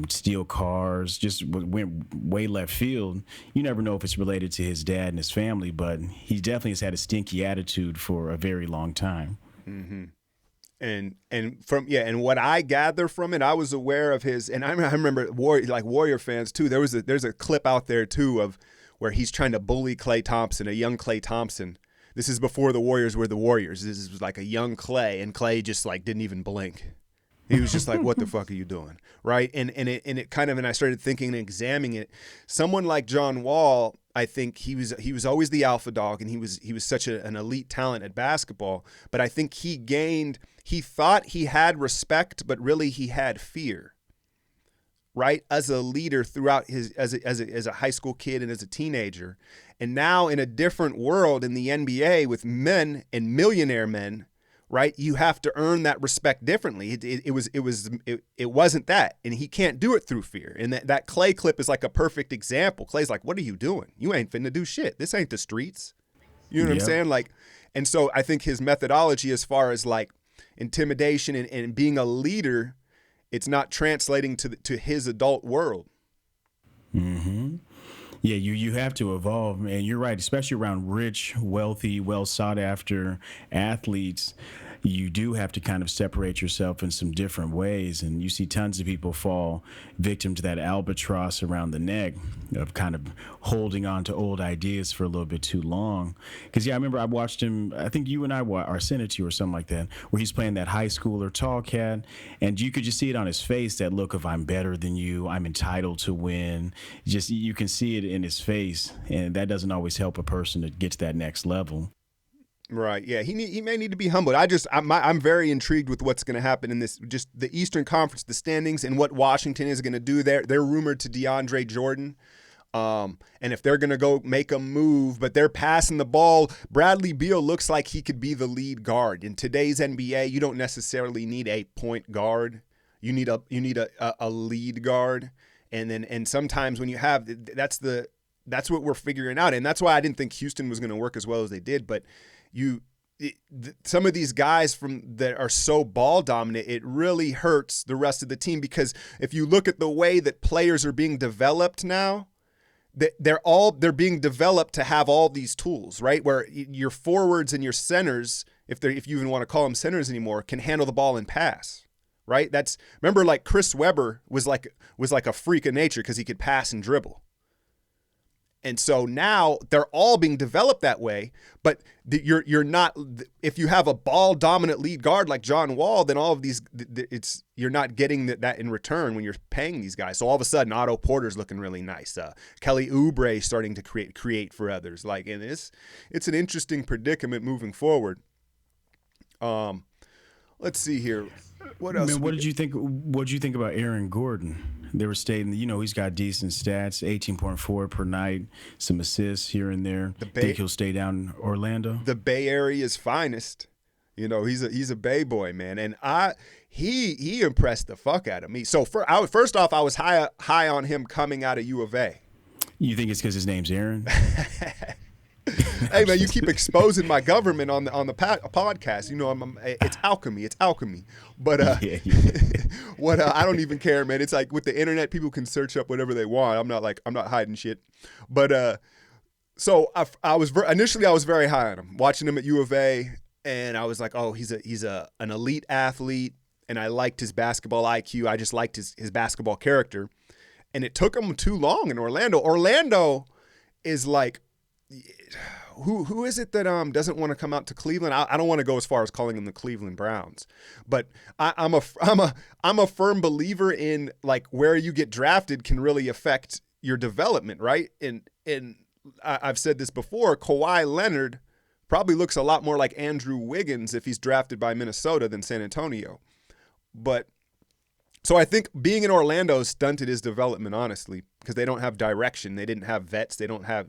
steal cars, just went way left field. You never know if it's related to his dad and his family, but he definitely has had a stinky attitude for a very long time. Mm-hmm. And what I gather from it, I was aware of his, and I remember Warrior fans too. There's a clip out there too of where he's trying to bully Klay Thompson, a young Klay Thompson. This is before the Warriors were the Warriors. This was like a young Klay, and Klay just didn't even blink. He was just like, "What the fuck are you doing?" Right? And I started thinking and examining it. Someone like John Wall, I think he was always the alpha dog, and he was such an elite talent at basketball. But I think he thought he had respect, but really he had fear. Right? As a leader throughout as a high school kid and as a teenager, and now in a different world in the NBA with men and millionaire men. Right, you have to earn that respect differently. It wasn't that, and he can't do it through fear. And that Klay clip is like a perfect example. Klay's like, "What are you doing? You ain't finna do shit. This ain't the streets." You know what I'm saying? And so I think his methodology, as far as intimidation and being a leader, it's not translating to his adult world. Mm-hmm. Yeah, you have to evolve, and you're right, especially around rich, wealthy, well sought after athletes. You do have to kind of separate yourself in some different ways, and you see tons of people fall victim to that albatross around the neck of kind of holding on to old ideas for a little bit too long. Because I remember I watched him, I think you and I sent it to you or something like that, where he's playing that high schooler tall cat, and you could just see it on his face, that look of "I'm better than you, I'm entitled to win." Just you can see it in his face, and that doesn't always help a person to get to that next level. Right. Yeah. He may need to be humbled. I'm very intrigued with what's going to happen in this, just the Eastern Conference, the standings, and what Washington is going to do there. They're rumored to DeAndre Jordan. And if they're going to go make a move, but they're passing the ball, Bradley Beal looks like he could be the lead guard. In today's NBA, you don't necessarily need a point guard. You need a lead guard. And sometimes when you have, that's what we're figuring out. And that's why I didn't think Houston was going to work as well as they did. But some of these guys that are so ball dominant, it really hurts the rest of the team, because if you look at the way that players are being developed now, they're being developed to have all these tools, right? Where your forwards and your centers, if you even want to call them centers anymore, can handle the ball and pass, right? Remember Chris Webber was like a freak of nature because he could pass and dribble. And so now they're all being developed that way, but you're not, if you have a ball dominant lead guard like John Wall, then all of these, you're not getting that in return when you're paying these guys. So all of a sudden Otto Porter's looking really nice. Kelly Oubre starting to create for others. And it's an interesting predicament moving forward. Let's see here. What else? Man, what did you think about Aaron Gordon? They were stating, he's got decent stats, 18.4 per night, some assists here and there. Think he'll stay down in Orlando? The Bay Area's finest. He's a Bay boy, man, and he impressed the fuck out of me. So first off, I was high on him coming out of U of A. You think it's because his name's Aaron? Hey man, you keep exposing my government on the podcast. It's alchemy. It's alchemy. But I don't even care, man. It's like with the internet, people can search up whatever they want. I'm not hiding shit. But so I was initially very high on him, watching him at U of A, and I was like, oh, he's an elite athlete, and I liked his basketball IQ. I just liked his basketball character, and it took him too long in Orlando. Orlando is like, who is it that doesn't want to come out to Cleveland? I don't want to go as far as calling them the Cleveland Browns, but I'm a firm believer in like where you get drafted can really affect your development, right? And I've said this before. Kawhi Leonard probably looks a lot more like Andrew Wiggins if he's drafted by Minnesota than San Antonio, but. So I think being in Orlando stunted his development, honestly, because they don't have direction. They didn't have vets. They don't have,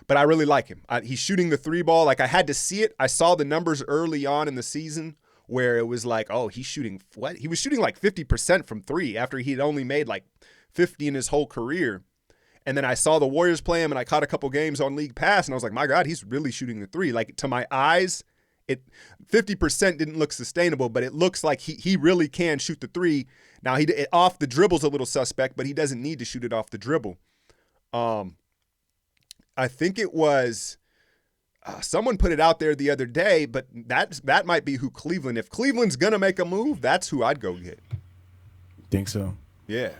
but I really like him. He's shooting the 3-ball. Like, I had to see it. I saw the numbers early on in the season where it was like, oh, he's shooting what? He was shooting like 50% from 3 after he'd only made like 50 in his whole career. And then I saw the Warriors play him, and I caught a couple games on League Pass, and I was like, my God, he's really shooting the 3. Like, to my eyes, 50% didn't look sustainable, but it looks like he really can shoot the 3. Now, off the dribble's a little suspect, but he doesn't need to shoot it off the dribble. I think it was someone put it out there the other day, but that might be who Cleveland. If Cleveland's gonna make a move, that's who I'd go get. Think so? Yeah,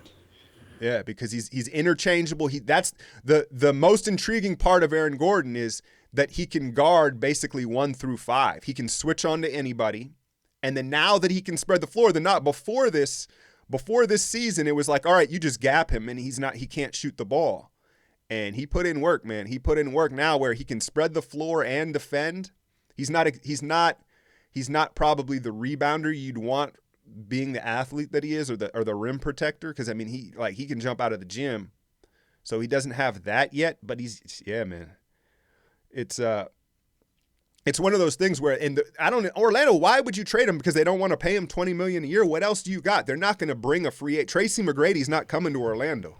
because he's interchangeable. That's the most intriguing part of Aaron Gordon is that he can guard basically 1 through 5. He can switch on to anybody, and then now that he can spread the floor, before this season, it was like, all right, you just gap him, and he can't shoot the ball. And he put in work, man. He put in work now where he can spread the floor and defend. He's not probably the rebounder you'd want, being the athlete that he is, or the rim protector, because I mean he can jump out of the gym, so he doesn't have that yet. But man. It's one of those things where Orlando, why would you trade him? Because they don't want to pay him $20 million a year. What else do you got? They're not going to bring a free agent. Tracy McGrady's not coming to Orlando.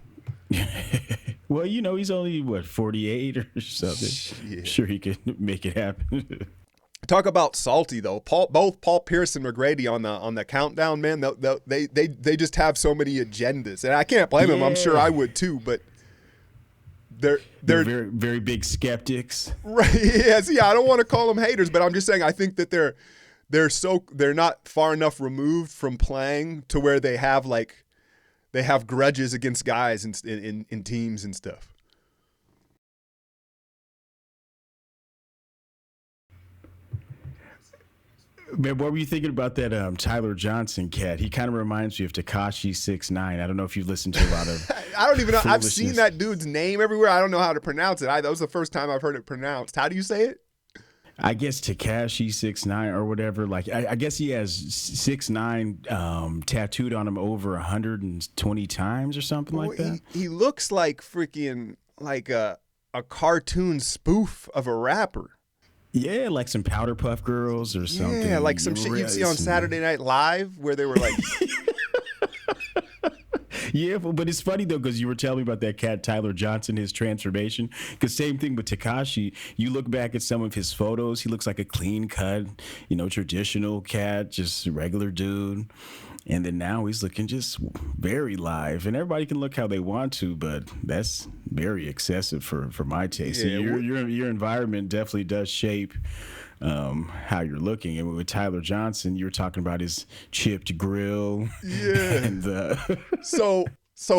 Well, he's only 48 or something. Yeah. Sure, he could make it happen. Talk about salty though. Both Paul Pierce and McGrady on the countdown, man. They just have so many agendas, and I can't blame them. I'm sure I would too, but. They're very, very big skeptics. Right. Yes. Yeah. I don't want to call them haters, but I'm just saying I think that they're not far enough removed from playing to where they have grudges against guys in teams and stuff. Man, what were you thinking about that Tyler Johnson cat? He kind of reminds me of Tekashi 6ix9ine. I don't know if you've listened to a lot of. I don't even know. I've seen that dude's name everywhere. I don't know how to pronounce it. That was the first time I've heard it pronounced. How do you say it? I guess Tekashi 6ix9ine or whatever. Like I guess he has 6ix9ine tattooed on him over 120 times or something like that. He looks like freaking like a cartoon spoof of a rapper. Yeah, like some Powder Puff Girls or something. Yeah, like some shit you'd see on Saturday Night Live where they were like. Yeah, but it's funny though because you were telling me about that cat Tyler Johnson, his transformation. Because same thing with Tekashi. You look back at some of his photos, he looks like a clean cut, traditional cat, just a regular dude. And then now he's looking just very live, and everybody can look how they want to, but that's very excessive for my taste. Yeah, so your environment definitely does shape how you're looking. And with Tyler Johnson, you're talking about his chipped grill. Yeah. And so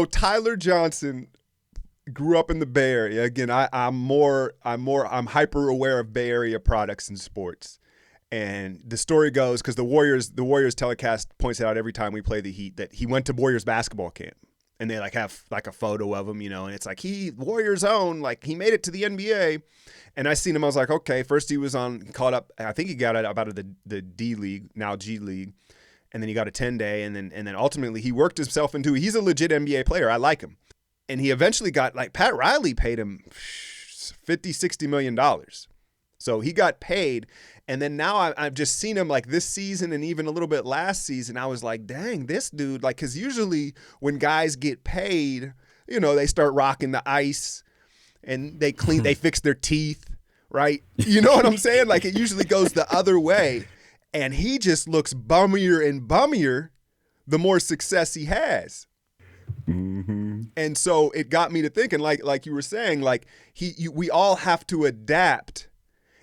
Tyler Johnson grew up in the Bay Area. Again, I'm hyper aware of Bay Area products and sports. And the story goes, because the Warriors telecast points it out every time we play the Heat, that he went to Warriors basketball camp, and they have a photo of him, and it's like Warriors own, like he made it to the NBA. And I seen him, I was like, okay. First he was caught up. I think he got out of the D League, now G League, and then he got a 10-day, and then ultimately he worked himself into. He's a legit NBA player. I like him, and he eventually got Pat Riley paid him $50-60 million. So he got paid. And then now I've just seen him like this season and even a little bit last season. I was like, dang, this dude, like, because usually when guys get paid, you know, they start rocking the ice and they fix their teeth, right? You know what I'm saying? Like, it usually goes the other way. And he just looks bummier and bummier the more success he has. Mm-hmm. And so it got me to thinking, like you were saying, like we all have to adapt.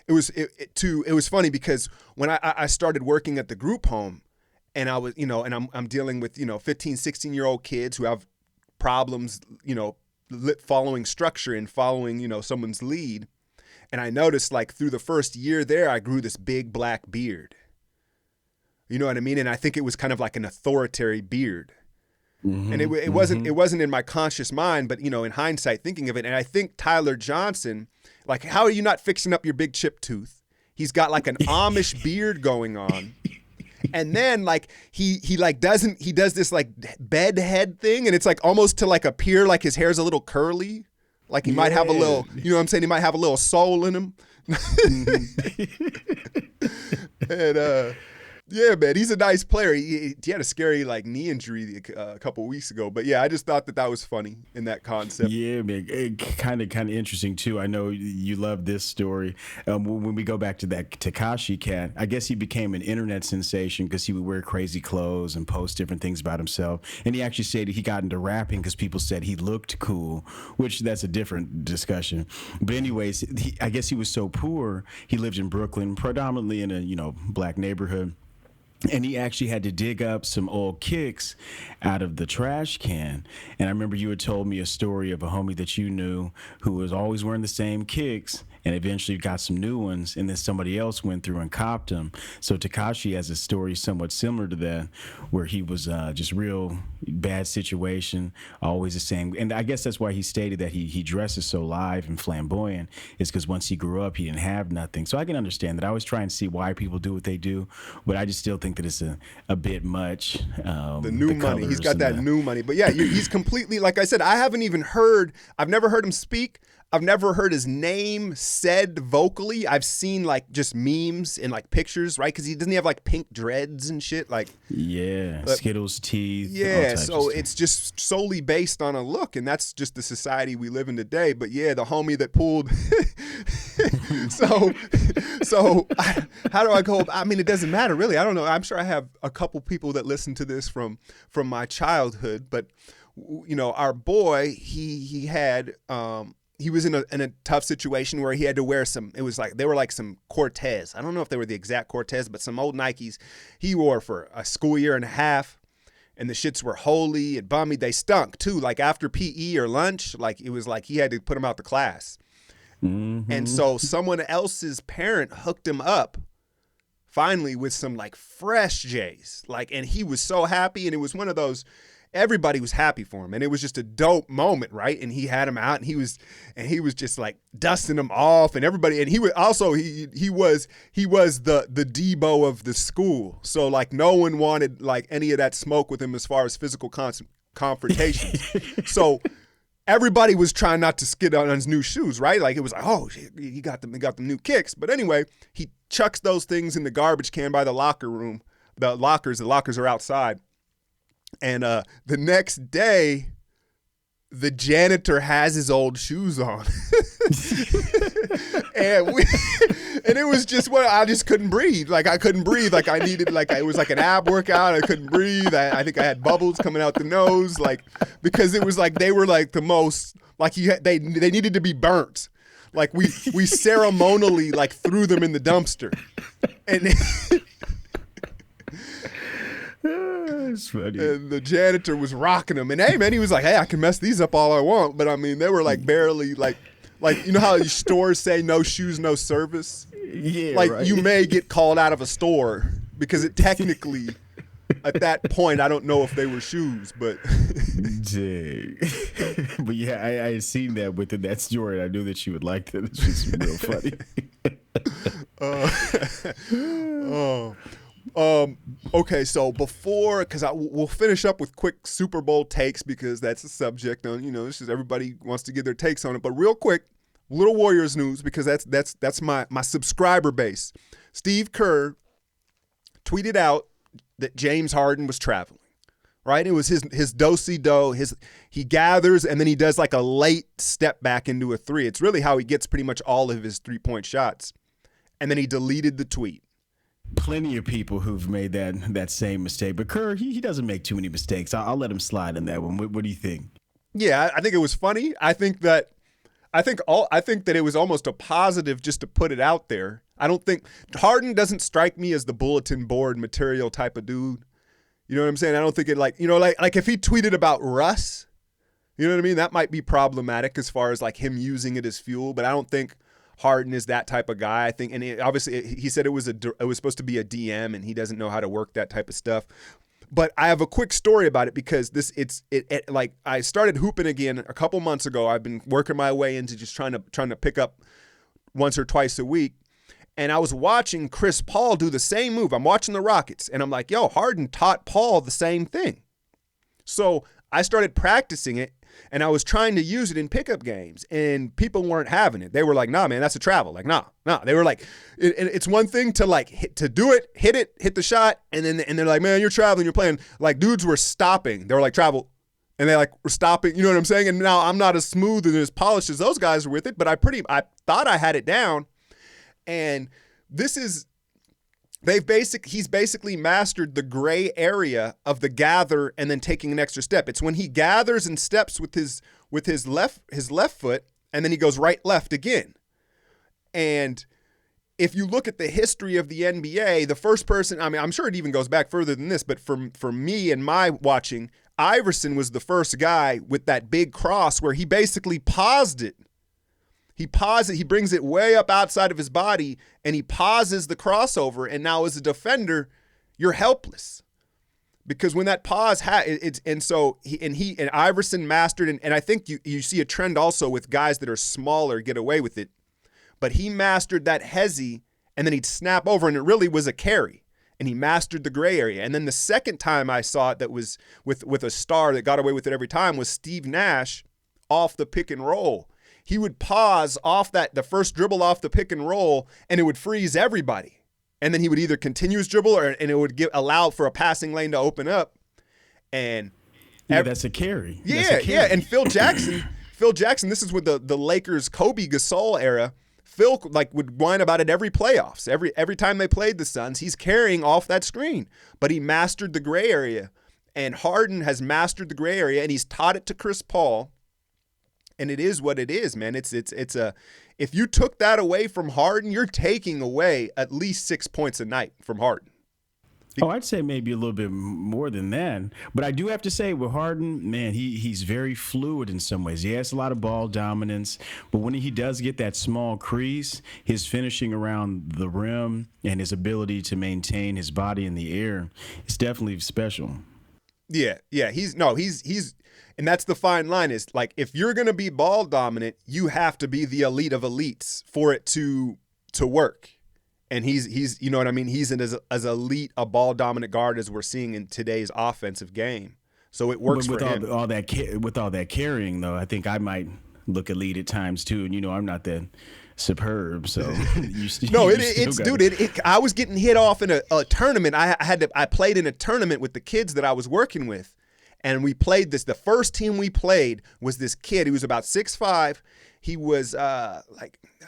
It was funny because when I started working at the group home, and I was, you know, and I'm dealing with, you know, 15, 16-year-old kids who have problems, you know, following structure and following, you know, someone's lead. And I noticed, like, through the first year there, I grew this big black beard. You know what I mean? And I think it was kind of like an authoritarian beard. Mm-hmm. And it wasn't in my conscious mind, but, you know, in hindsight, thinking of it. And I think Tyler Johnson, like, how are you not fixing up your big chip tooth? He's got like an Amish beard going on. And then like he does this like bed head thing, and it's like almost to like appear like his hair's a little curly. Like he might have a little, you know what I'm saying? He might have a little soul in him. And yeah, man, he's a nice player. He had a scary like knee injury a couple of weeks ago, but yeah, I just thought that was funny in that concept. Yeah, man, kind of interesting too. I know you love this story. When we go back to that Tekashi cat, I guess he became an internet sensation because he would wear crazy clothes and post different things about himself. And he actually said he got into rapping because people said he looked cool, which that's a different discussion. But anyways, I guess he was so poor. He lived in Brooklyn, predominantly in a, you know, black neighborhood. And he actually had to dig up some old kicks out of the trash can. And I remember you had told me a story of a homie that you knew who was always wearing the same kicks and eventually got some new ones, and then somebody else went through and copped them. So Tekashi has a story somewhat similar to that, where he was just real bad situation, always the same. And I guess that's why he stated that he dresses so live and flamboyant, is because once he grew up, he didn't have nothing. So I can understand that. I always try and see why people do what they do, but I just still think that it's a bit much. The new money. He's got that new money. But yeah, he's completely, like I said, I've never heard him speak. I've never heard his name said vocally. I've seen like just memes and like pictures, right? Because he doesn't have like pink dreads and shit. Like, yeah, Skittles teeth. Yeah, so it's just solely based on a look, and that's just the society we live in today. But yeah, the homie that pulled. so how do I go? I mean, it doesn't matter really. I don't know. I'm sure I have a couple people that listen to this from my childhood, but you know, our boy, he had. He was in a tough situation where he had to wear they were like some Cortez. I don't know if they were the exact Cortez, but some old Nikes he wore for a school year and a half. And the shits were holy and bummy. They stunk too. Like after PE or lunch, like it was like he had to put them out the class. Mm-hmm. And so someone else's parent hooked him up finally with some like fresh J's. Like, and he was so happy. And it was one of those, everybody was happy for him, and it was just a dope moment, right? And he had him out, and he was just like dusting them off, and everybody. And he was also he was the Debo of the school, so like no one wanted like any of that smoke with him as far as physical confrontations. So everybody was trying not to skid on his new shoes, right? Like it was like, oh, he got them new kicks. But anyway, he chucks those things in the garbage can by the locker room. The lockers are outside. And the next day, the janitor has his old shoes on, and it was just I just couldn't breathe. Like I couldn't breathe. Like I needed, like it was like an ab workout. I couldn't breathe. I think I had bubbles coming out the nose, like because it was like they were like the most like they needed to be burnt. Like we ceremonially like threw them in the dumpster, and. It's funny. And the janitor was rocking them, and hey man, he was like, hey, I can mess these up all I want, but I mean they were like barely like you know how your stores say no shoes, no service? Yeah, like right. You may get called out of a store because it technically at that point I don't know if they were shoes, but dang. But yeah, I had seen that within that story. I knew that you would like that. It's just real funny. Okay, so because we'll finish up with quick Super Bowl takes because that's a subject on, you know, it's just everybody wants to give their takes on it. But real quick, little Warriors news, because that's my subscriber base. Steve Kerr tweeted out that James Harden was traveling, right? It was his do-si-do, he gathers and then he does like a late step back into a three. It's really how he gets pretty much all of his three-point shots. And then he deleted the tweet. Plenty of people who've made that same mistake, but Kerr, he doesn't make too many mistakes. I'll let him slide in that one. What do you think? Yeah, I think it was funny. I think that it was almost a positive just to put it out there. I don't think Harden doesn't strike me as the bulletin board material type of dude. You know what I'm saying? I don't think it like if he tweeted about Russ, you know what I mean? That might be problematic as far as like him using it as fuel, but I don't think Harden is that type of guy. I think, and obviously he said it was supposed to be a DM and he doesn't know how to work that type of stuff. But I have a quick story about it because like I started hooping again a couple months ago. I've been working my way into just trying to pick up once or twice a week. And I was watching Chris Paul do the same move. I'm watching the Rockets and I'm like, yo, Harden taught Paul the same thing. So I started practicing it and I was trying to use it in pickup games and people weren't having it. They were like, nah, man, that's a travel. Like, nah. They were like, it's one thing to like hit the shot. And they're like, man, you're traveling, you're playing. Like dudes were stopping. They were like, travel. And they like were stopping. You know what I'm saying? And now I'm not as smooth and as polished as those guys were with it, but I thought I had it down. And he's basically mastered the gray area of the gather and then taking an extra step. It's when he gathers and steps with his left foot and then he goes right left again. And if you look at the history of the NBA, the first person, I mean, I'm sure it even goes back further than this, but for me and my watching, Iverson was the first guy with that big cross where he basically paused it. He brings it way up outside of his body, and he pauses the crossover. And now, as a defender, you're helpless because when that pause Iverson mastered, and I think you see a trend also with guys that are smaller get away with it, but he mastered that hezzy, and then he'd snap over, and it really was a carry, and he mastered the gray area. And then the second time I saw it that was with a star that got away with it every time was Steve Nash off the pick and roll. He would pause off the first dribble off the pick and roll, and it would freeze everybody. And then he would either continue his dribble and it would allow for a passing lane to open up. And that's a carry. Yeah. And Phil Jackson, this is with the Lakers Kobe Gasol era. Phil like would whine about it every playoffs. Every time they played the Suns, he's carrying off that screen. But he mastered the gray area. And Harden has mastered the gray area, and he's taught it to Chris Paul. And it is what it is, man. If you took that away from Harden, you're taking away at least 6 points a night from Harden. Oh, I'd say maybe a little bit more than that. But I do have to say with Harden, man, he's very fluid in some ways. He has a lot of ball dominance, but when he does get that small crease, his finishing around the rim and his ability to maintain his body in the air is definitely special. Yeah. He's and that's the fine line is like if you're going to be ball dominant, you have to be the elite of elites for it to work. And he's you know what I mean? He's as elite a ball dominant guard as we're seeing in today's offensive game. So it works with for him. With all that carrying though, I think I might look elite at times too. And I'm not that superb, so I was getting hit off in a tournament. I played in a tournament with the kids that I was working with. And we played this. The first team we played was this kid. He was about 6'5". He was I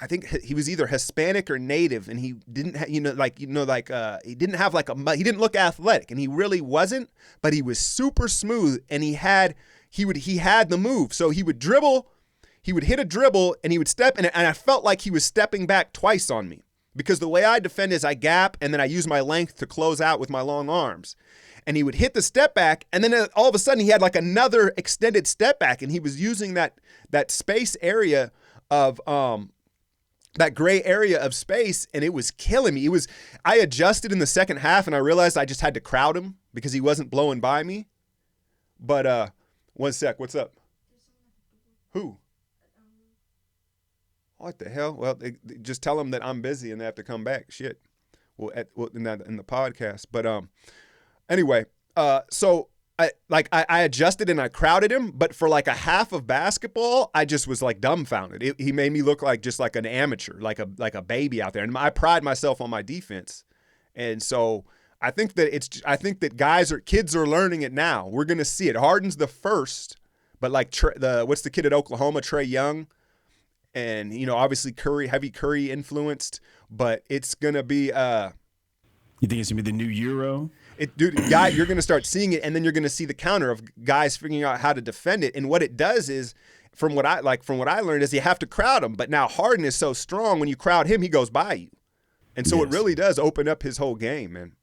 think he was either Hispanic or native, and he didn't he didn't have he didn't look athletic, and he really wasn't. But he was super smooth, and he had the move. So he would dribble, he would hit a dribble, and he would step, and I felt like he was stepping back twice on me because the way I defend is I gap, and then I use my length to close out with my long arms. And he would hit the step back, and then all of a sudden he had like another extended step back, and he was using that space area of that gray area of space, and it was killing me. I adjusted in the second half, and I realized I just had to crowd him because he wasn't blowing by me. But one sec, what's up? Who? What the hell? Well, just tell them that I'm busy and they have to come back. Shit. Well, in the podcast, but anyway, so I adjusted and I crowded him, but for like a half of basketball, I just was like dumbfounded. He made me look like just like an amateur, like a baby out there. And I pride myself on my defense. And so I think that kids are learning it now. We're gonna see it. Harden's the first, but like what's the kid at Oklahoma, Trae Young, and obviously heavy Curry influenced, but it's gonna be. You think it's gonna be the new Euro? You're going to start seeing it, and then you're going to see the counter of guys figuring out how to defend it. And what it does is, from what I learned, is you have to crowd him. But now Harden is so strong, when you crowd him, he goes by you, and so it really does open up his whole game, man.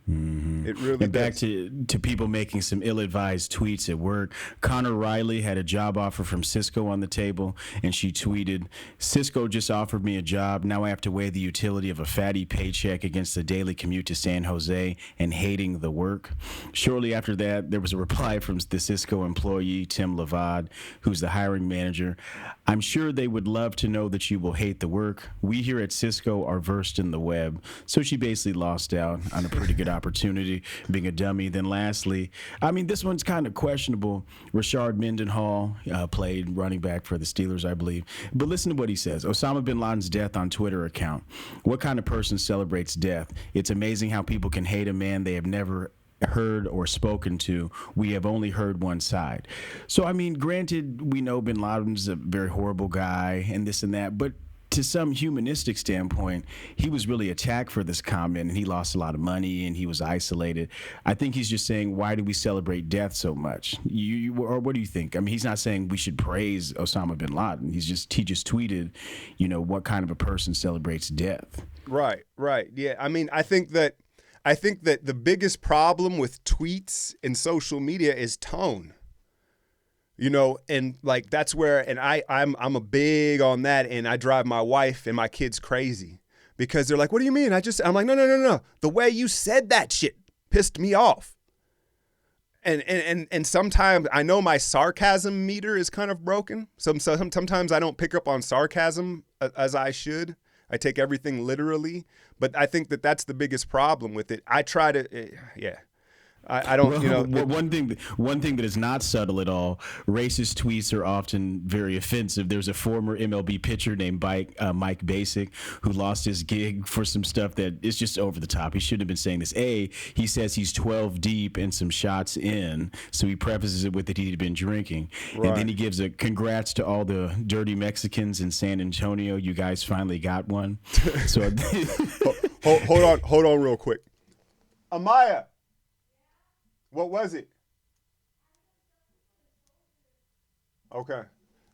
Mm-hmm. It really and back to people making some ill-advised tweets at work. Connor Riley had a job offer from Cisco on the table, and she tweeted, "Cisco just offered me a job. Now I have to weigh the utility of a fatty paycheck against the daily commute to San Jose and hating the work." Shortly after that, there was a reply from the Cisco employee, Tim Levad, who's the hiring manager. "I'm sure they would love to know that you will hate the work. We here at Cisco are versed in the web." So she basically lost out on a pretty good opportunity, being a dummy. Then lastly, this one's kind of questionable. Rashard Mendenhall played running back for the Steelers, I believe. But listen to what he says. Osama bin Laden's death on Twitter account. "What kind of person celebrates death? It's amazing how people can hate a man they have never heard or spoken to. We have only heard one side." So, granted, we know bin Laden's a very horrible guy and this and that, but to some humanistic standpoint, he was really attacked for this comment, and he lost a lot of money, and he was isolated. I think he's just saying, why do we celebrate death so much? Or what do you think? He's not saying we should praise Osama bin Laden. He just tweeted, what kind of a person celebrates death? Right. Yeah. I think that the biggest problem with tweets and social media is tone. And like that's where, and I'm a big on that, and I drive my wife and my kids crazy because they're like, "What do you mean?" I'm like, no. The way you said that shit pissed me off. And sometimes I know my sarcasm meter is kind of broken. Sometimes I don't pick up on sarcasm as I should. I take everything literally, but I think that that's the biggest problem with it. I try to, I don't, One thing that is not subtle at all, racist tweets are often very offensive. There's a former MLB pitcher named Mike Basic who lost his gig for some stuff that is just over the top. He shouldn't have been saying this. He says he's 12 deep and some shots in, so he prefaces it with that he'd been drinking. Right. And then he gives a congrats to all the dirty Mexicans in San Antonio. You guys finally got one. So hold on real quick. Amaya. What was it? Okay.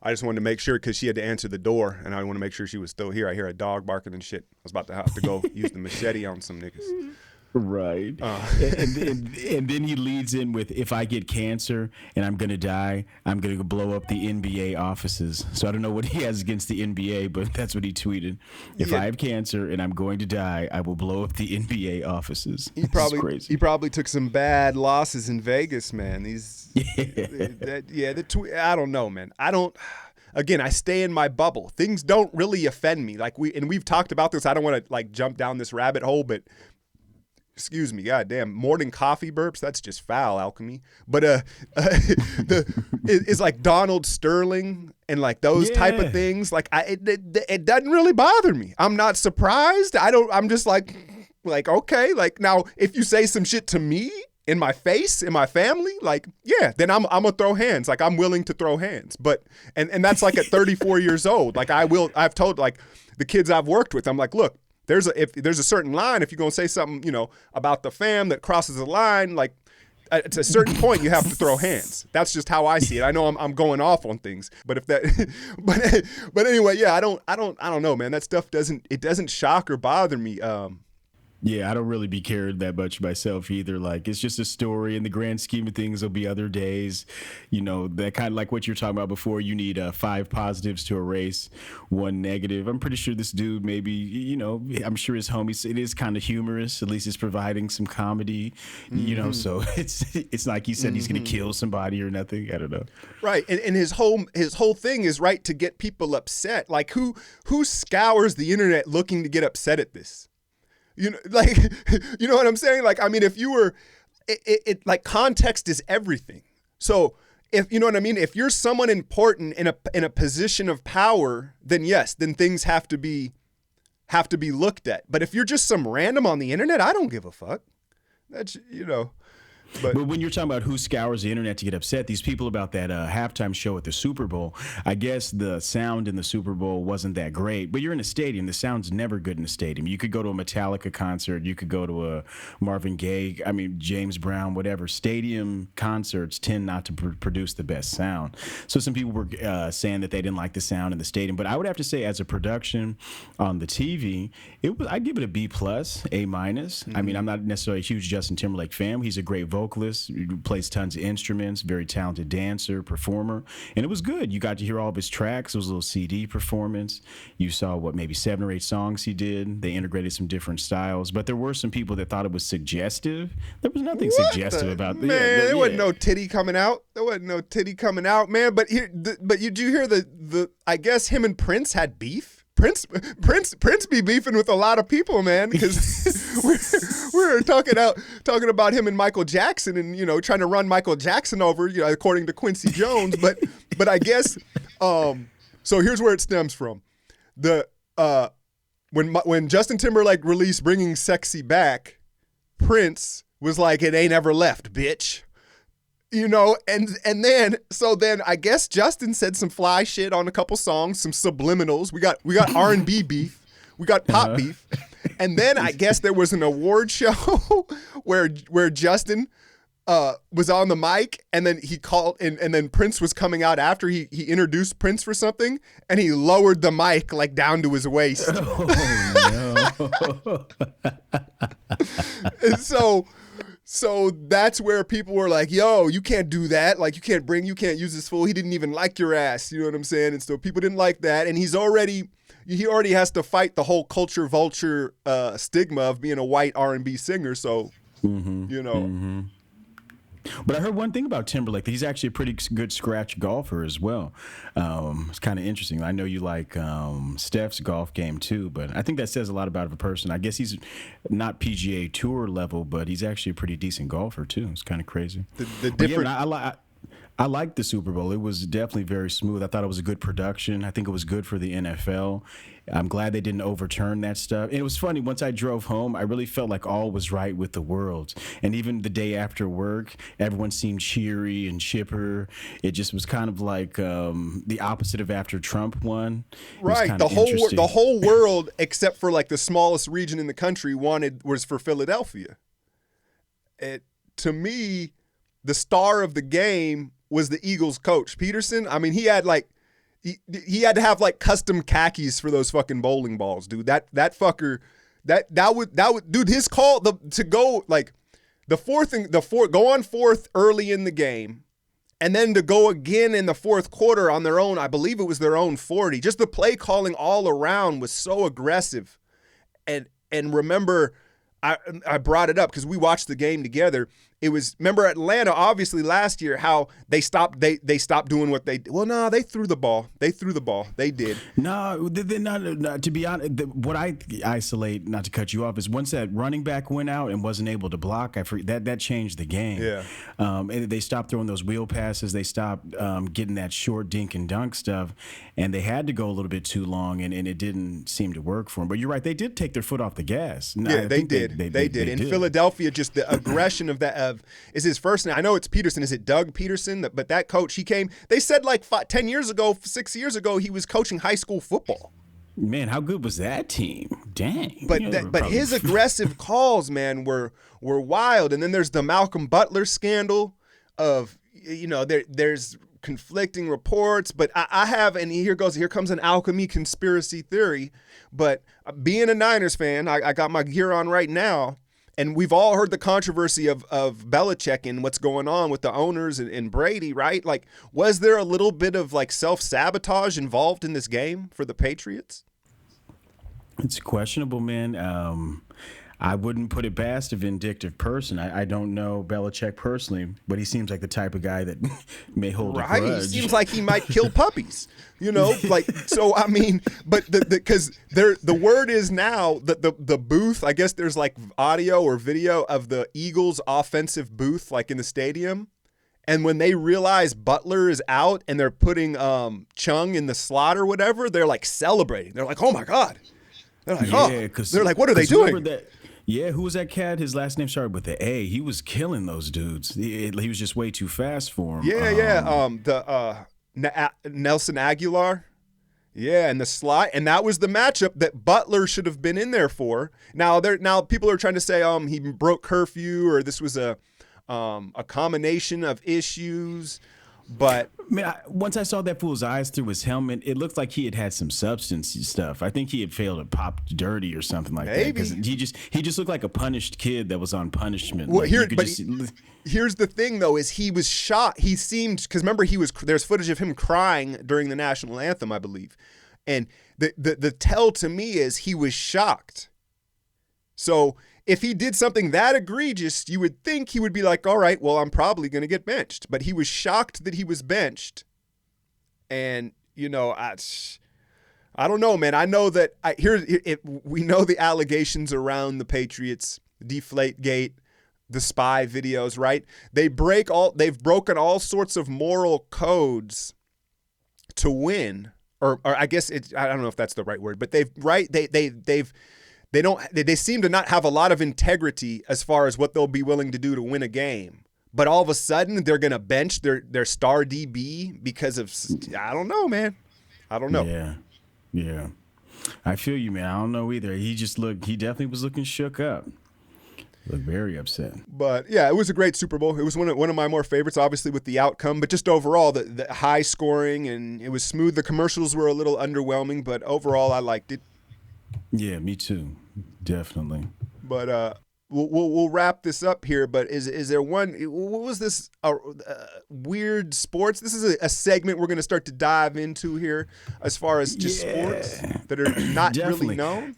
I just wanted to make sure because she had to answer the door, and I want to make sure she was still here. I hear a dog barking and shit. I was about to have to go use the machete on some niggas. Right. And then he leads in with, "If I get cancer and I'm going to die, I'm going to blow up the NBA offices." So I don't know what he has against the NBA, but that's what he tweeted. "If I have cancer and I'm going to die, I will blow up the NBA offices." He probably took some bad losses in Vegas, man. I don't know, man. Again, I stay in my bubble. Things don't really offend me. We've talked about this. I don't want to jump down this rabbit hole, but excuse me, goddamn, morning coffee burps, that's just foul, Alchemy. But it's like Donald Sterling and like those type of things. Like it doesn't really bother me. I'm not surprised. I'm just like okay. Like now, if you say some shit to me in my face, in my family, then I'm gonna throw hands. Like I'm willing to throw hands. But and that's like at 34 years old. Like I've told like the kids I've worked with, I'm like, look, if there's a certain line, if you're gonna say something, about the fam that crosses the line, like at a certain point you have to throw hands. That's just how I see it. I know I'm going off on things, but if that, but anyway, yeah, I don't know, man. That stuff doesn't shock or bother me. Yeah, I don't really be cared that much myself either. Like, it's just a story. In the grand scheme of things, there'll be other days, that kind of like what you're talking about before. You need 5 positives to erase 1 negative. I'm pretty sure this dude maybe, I'm sure his homies, it is kind of humorous. At least it's providing some comedy, so it's like he said he's going to kill somebody or nothing. I don't know. Right. And his whole thing is right to get people upset. Like who scours the internet looking to get upset at this? You know what I'm saying? Like, I mean, if you were, it like context is everything. So if you know what I mean, if you're someone important in a position of power, then yes, then things have to be looked at. But if you're just some random on the internet, I don't give a fuck. That's, you know. But when you're talking about who scours the internet to get upset, these people about that halftime show at the Super Bowl, I guess the sound in the Super Bowl wasn't that great. But you're in a stadium. The sound's never good in a stadium. You could go to a Metallica concert. You could go to a Marvin Gaye, James Brown, whatever. Stadium concerts tend not to produce the best sound. So some people were saying that they didn't like the sound in the stadium. But I would have to say, as a production on the TV, I'd give it a B+, A-. Mm-hmm. I mean, I'm not necessarily a huge Justin Timberlake fan. He's a great vocalist, plays tons of instruments, very talented dancer, performer, and it was good. You got to hear all of his tracks. It was a little CD performance. You saw maybe 7 or 8 songs he did. They integrated some different styles, but there were some people that thought it was suggestive. There was nothing suggestive about man. There wasn't no titty coming out. There wasn't no titty coming out, man. But you do hear the I guess him and Prince had beef. Prince be beefing with a lot of people, man, because we're talking about him and Michael Jackson, and trying to run Michael Jackson over, according to Quincy Jones. But I guess so here's where it stems from. When Justin Timberlake released "Bringing Sexy Back," Prince was like, "It ain't ever left, bitch." And then I guess Justin said some fly shit on a couple songs, some subliminals. We got R&B beef, we got pop beef, and then I guess there was an award show where Justin was on the mic, and then he called, and then Prince was coming out after he introduced Prince for something, and he lowered the mic like down to his waist. Oh no! And So that's where people were like, yo, you can't do that. Like, you can't use this fool. He didn't even like your ass. You know what I'm saying? And so people didn't like that. And he already has to fight the whole culture vulture stigma of being a white R&B singer. So, Mm-hmm. But I heard one thing about Timberlake, that he's actually a pretty good scratch golfer as well. It's kind of interesting. I know you like Steph's golf game too, but I think that says a lot about a person. I guess he's not PGA Tour level, but he's actually a pretty decent golfer too. It's kind of crazy. The different. Yeah, I liked the Super Bowl. It was definitely very smooth. I thought it was a good production. I think it was good for the NFL. I'm glad they didn't overturn that stuff. And it was funny, once I drove home, I really felt like all was right with the world. And even the day after work, everyone seemed cheery and chipper. It just was kind of like the opposite of after Trump won. Right. The whole world, except for like the smallest region in the country, was for Philadelphia. To me, the star of the game was the Eagles coach, Peterson. I mean, he had he had to have like custom khakis for those fucking bowling balls, dude. That fucker, that would dude, his call to go like go on fourth early in the game, and then to go again in the fourth quarter on their own, I believe it was their own 40. Just the play calling all around was so aggressive. And remember, I brought it up because we watched the game together. It was, remember Atlanta, obviously last year, how they stopped doing what they did. Well, no, they threw the ball. They did. No, they're not, to be honest, what I isolate, not to cut you off, is once that running back went out and wasn't able to block, that changed the game. Yeah. And they stopped throwing those wheel passes. They stopped getting that short dink and dunk stuff. And they had to go a little bit too long, and it didn't seem to work for them. But you're right, they did take their foot off the gas. Yeah, they did. They did. In Philadelphia, just the aggression of that, is his first name. I know it's Peterson. Is it Doug Peterson? But that coach, he came, they said like 6 years ago, he was coaching high school football. Man, how good was that team? Dang. But his aggressive calls, man, were wild. And then there's the Malcolm Butler scandal of, there's conflicting reports, but I have, and here comes an alchemy conspiracy theory, but being a Niners fan, I got my gear on right now, and we've all heard the controversy of Belichick and what's going on with the owners and Brady, right? Like, was there a little bit of like self-sabotage involved in this game for the Patriots? It's questionable, man. I wouldn't put it past a vindictive person. I don't know Belichick personally, but he seems like the type of guy that may hold a Right? He grudge. seems like he might kill puppies. Like, so I mean, but because the word is now that the booth, I guess there's like audio or video of the Eagles offensive booth like in the stadium. And when they realize Butler is out and they're putting Chung in the slot or whatever, they're like celebrating. They're like, "Oh my God!" They're like, "Oh!" They're like, "What are they doing?" Who was that cat? His last name started with the A. He was killing those dudes. He was just way too fast for him. Nelson Aguilar. Yeah, and the slot, and that was the matchup that Butler should have been in there for. Now people are trying to say he broke curfew or this was a combination of issues, but man, once I saw that fool's eyes through his helmet, it looked like he had some substance stuff. I think he had failed to pop dirty or something like that. Because he just looked like a punished kid that was on punishment. Well, here's the thing though: is he was shot. He seemed because remember there's footage of him crying during the national anthem, I believe, and the tell to me is he was shocked. So if he did something that egregious, you would think he would be like, all right, well, I'm probably going to get benched. But he was shocked that he was benched. And, I don't know, man. I know that we know the allegations around the Patriots, Deflategate, the spy videos, right? They've broken all sorts of moral codes to win. Or I guess I don't know if that's the right word, but they seem to not have a lot of integrity as far as what they'll be willing to do to win a game. But all of a sudden, they're going to bench their star DB because of, I don't know, man. I don't know. Yeah. I feel you, man. I don't know either. He definitely was looking shook up. Looked very upset. But, yeah, it was a great Super Bowl. It was one of my more favorites, obviously, with the outcome. But just overall, the high scoring, and it was smooth. The commercials were a little underwhelming, but overall, I liked it. Yeah, me too. Definitely. But we'll wrap this up here. But is there one? What was this? Weird sports. This is a segment we're going to start to dive into here, as far as just sports that are not really known.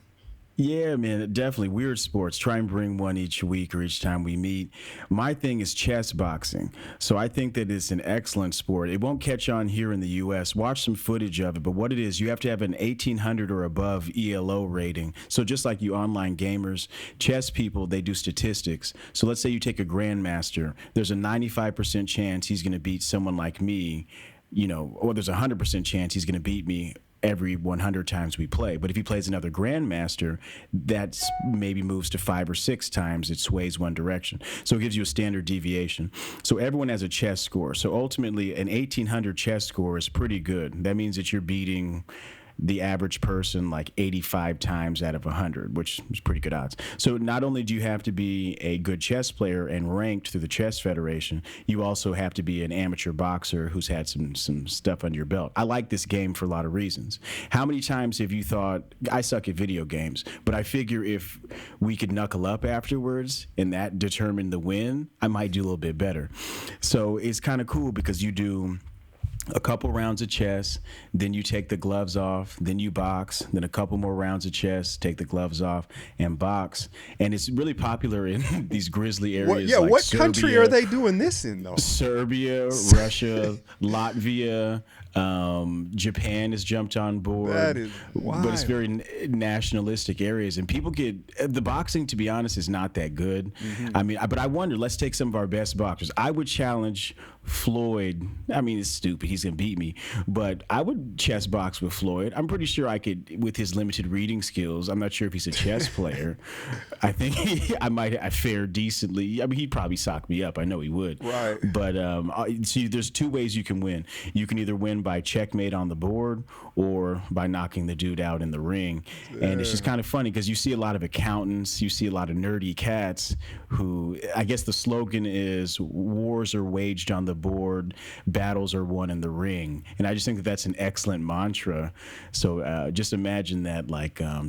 Yeah, man, definitely. Weird sports. Try and bring one each week or each time we meet. My thing is chess boxing. So I think that it's an excellent sport. It won't catch on here in the U.S. Watch some footage of it. But what it is, you have to have an 1800 or above ELO rating. So just like you online gamers, chess people, they do statistics. So let's say you take a grandmaster. There's a 95% chance he's going to beat someone like me, or there's a 100% chance he's going to beat me every 100 times we play. But if he plays another grandmaster, that's maybe moves to 5 or 6 times. It sways one direction. So it gives you a standard deviation. So everyone has a chess score. So ultimately, an 1800 chess score is pretty good. That means that you're beating the average person like 85 times out of 100, which is pretty good odds. So not only do you have to be a good chess player and ranked through the Chess Federation, you also have to be an amateur boxer who's had some stuff under your belt. I like this game for a lot of reasons. How many times have you thought, I suck at video games, but I figure if we could knuckle up afterwards and that determined the win, I might do a little bit better. So it's kind of cool because you do a couple rounds of chess, then you take the gloves off, then you box, then a couple more rounds of chess, take the gloves off, and box. And it's really popular in these grizzly areas. What country are they doing this in, though? Serbia, Russia, Latvia, Japan has jumped on board. That is wild. But it's very nationalistic areas, and people the boxing, to be honest, is not that good. Mm-hmm. But I wonder, let's take some of our best boxers. I would challenge Floyd. It's stupid. He's going to beat me. But I would chess box with Floyd. I'm pretty sure I could, with his limited reading skills. I'm not sure if he's a chess player. I think I might fare decently. He'd probably sock me up. I know he would. Right. But see, there's 2 ways you can win. You can either win by checkmate on the board or by knocking the dude out in the ring. And it's just kind of funny because you see a lot of accountants, you see a lot of nerdy cats who, I guess the slogan is wars are waged on the board, battles are won in the ring. And I just think that that's an excellent mantra. So just imagine that,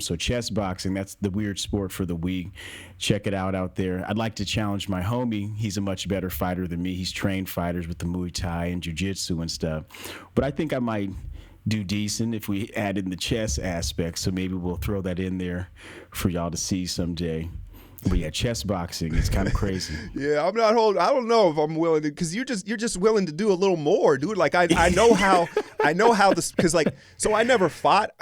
so chess boxing, that's the weird sport for the week. Check it out there. I'd like to challenge my homie. He's a much better fighter than me. He's trained fighters with the Muay Thai and Jiu-Jitsu and stuff. But I think I might do decent if we add in the chess aspect. So maybe we'll throw that in there for y'all to see someday. But yeah, chess boxing is kind of crazy. Yeah, I'm not holding. I don't know if I'm willing to, because you're just willing to do a little more, dude. Like I know how this, because like, so I never fought,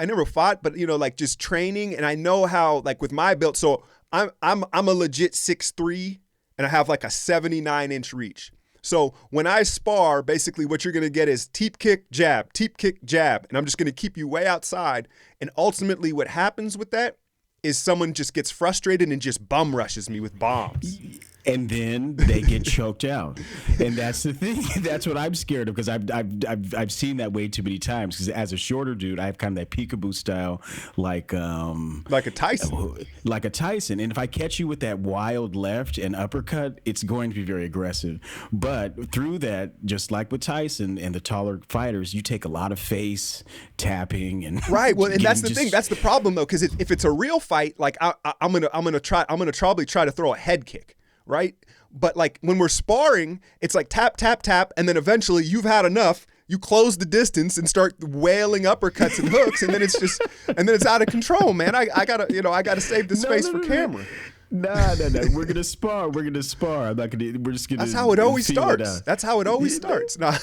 but like just training, and I know how, like with my build. So I'm a legit 6'3", and I have like a 79-inch reach. So when I spar, basically what you're gonna get is teep kick, jab, and I'm just gonna keep you way outside. And ultimately, what happens with that is someone just gets frustrated and just bum rushes me with bombs. And then they get choked out, and that's the thing. That's what I'm scared of, because I've seen that way too many times. Because as a shorter dude, I have kind of that peekaboo style, like a Tyson. And if I catch you with that wild left and uppercut, it's going to be very aggressive. But through that, just like with Tyson and the taller fighters, you take a lot of face tapping and right. Well, and that's the thing. That's the problem though, because if it's a real fight, like I'm gonna probably try to throw a head kick. Right? But like when we're sparring, it's like tap, tap, tap. And then eventually you've had enough. You close the distance and start wailing uppercuts and hooks. And then it's out of control, man. I gotta save the space for camera. No. We're gonna spar. I'm not gonna. We're just gonna. That's how it always starts. Nah,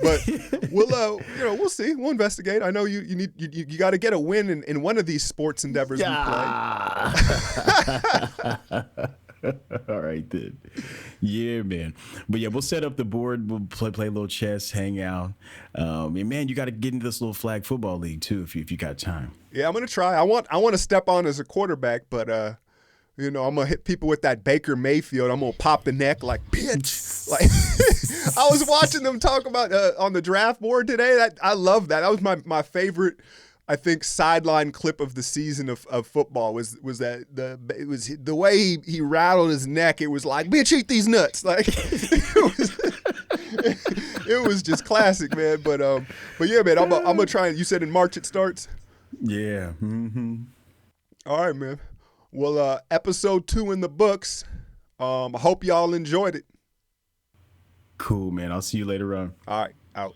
but we'll see. We'll investigate. I know you got to get a win in one of these sports endeavors we play. All right, then. Yeah, man. But yeah, we'll set up the board. We'll play a little chess, hang out. And man, you got to get into this little flag football league too if you got time. Yeah, I'm gonna try. I want to step on as a quarterback, but I'm gonna hit people with that Baker Mayfield. I'm gonna pop the neck like bitch. Like I was watching them talk about on the draft board today. I love that. That was my favorite. I think sideline clip of the season of football was that it was the way he rattled his neck. It was like, bitch, eat these nuts. Like it was just classic, man. But yeah, man, I'm gonna try. You said in March it starts. Yeah. Mm-hmm. All right, man. Well, episode 2 in the books. I hope y'all enjoyed it. Cool, man. I'll see you later on. All right, out.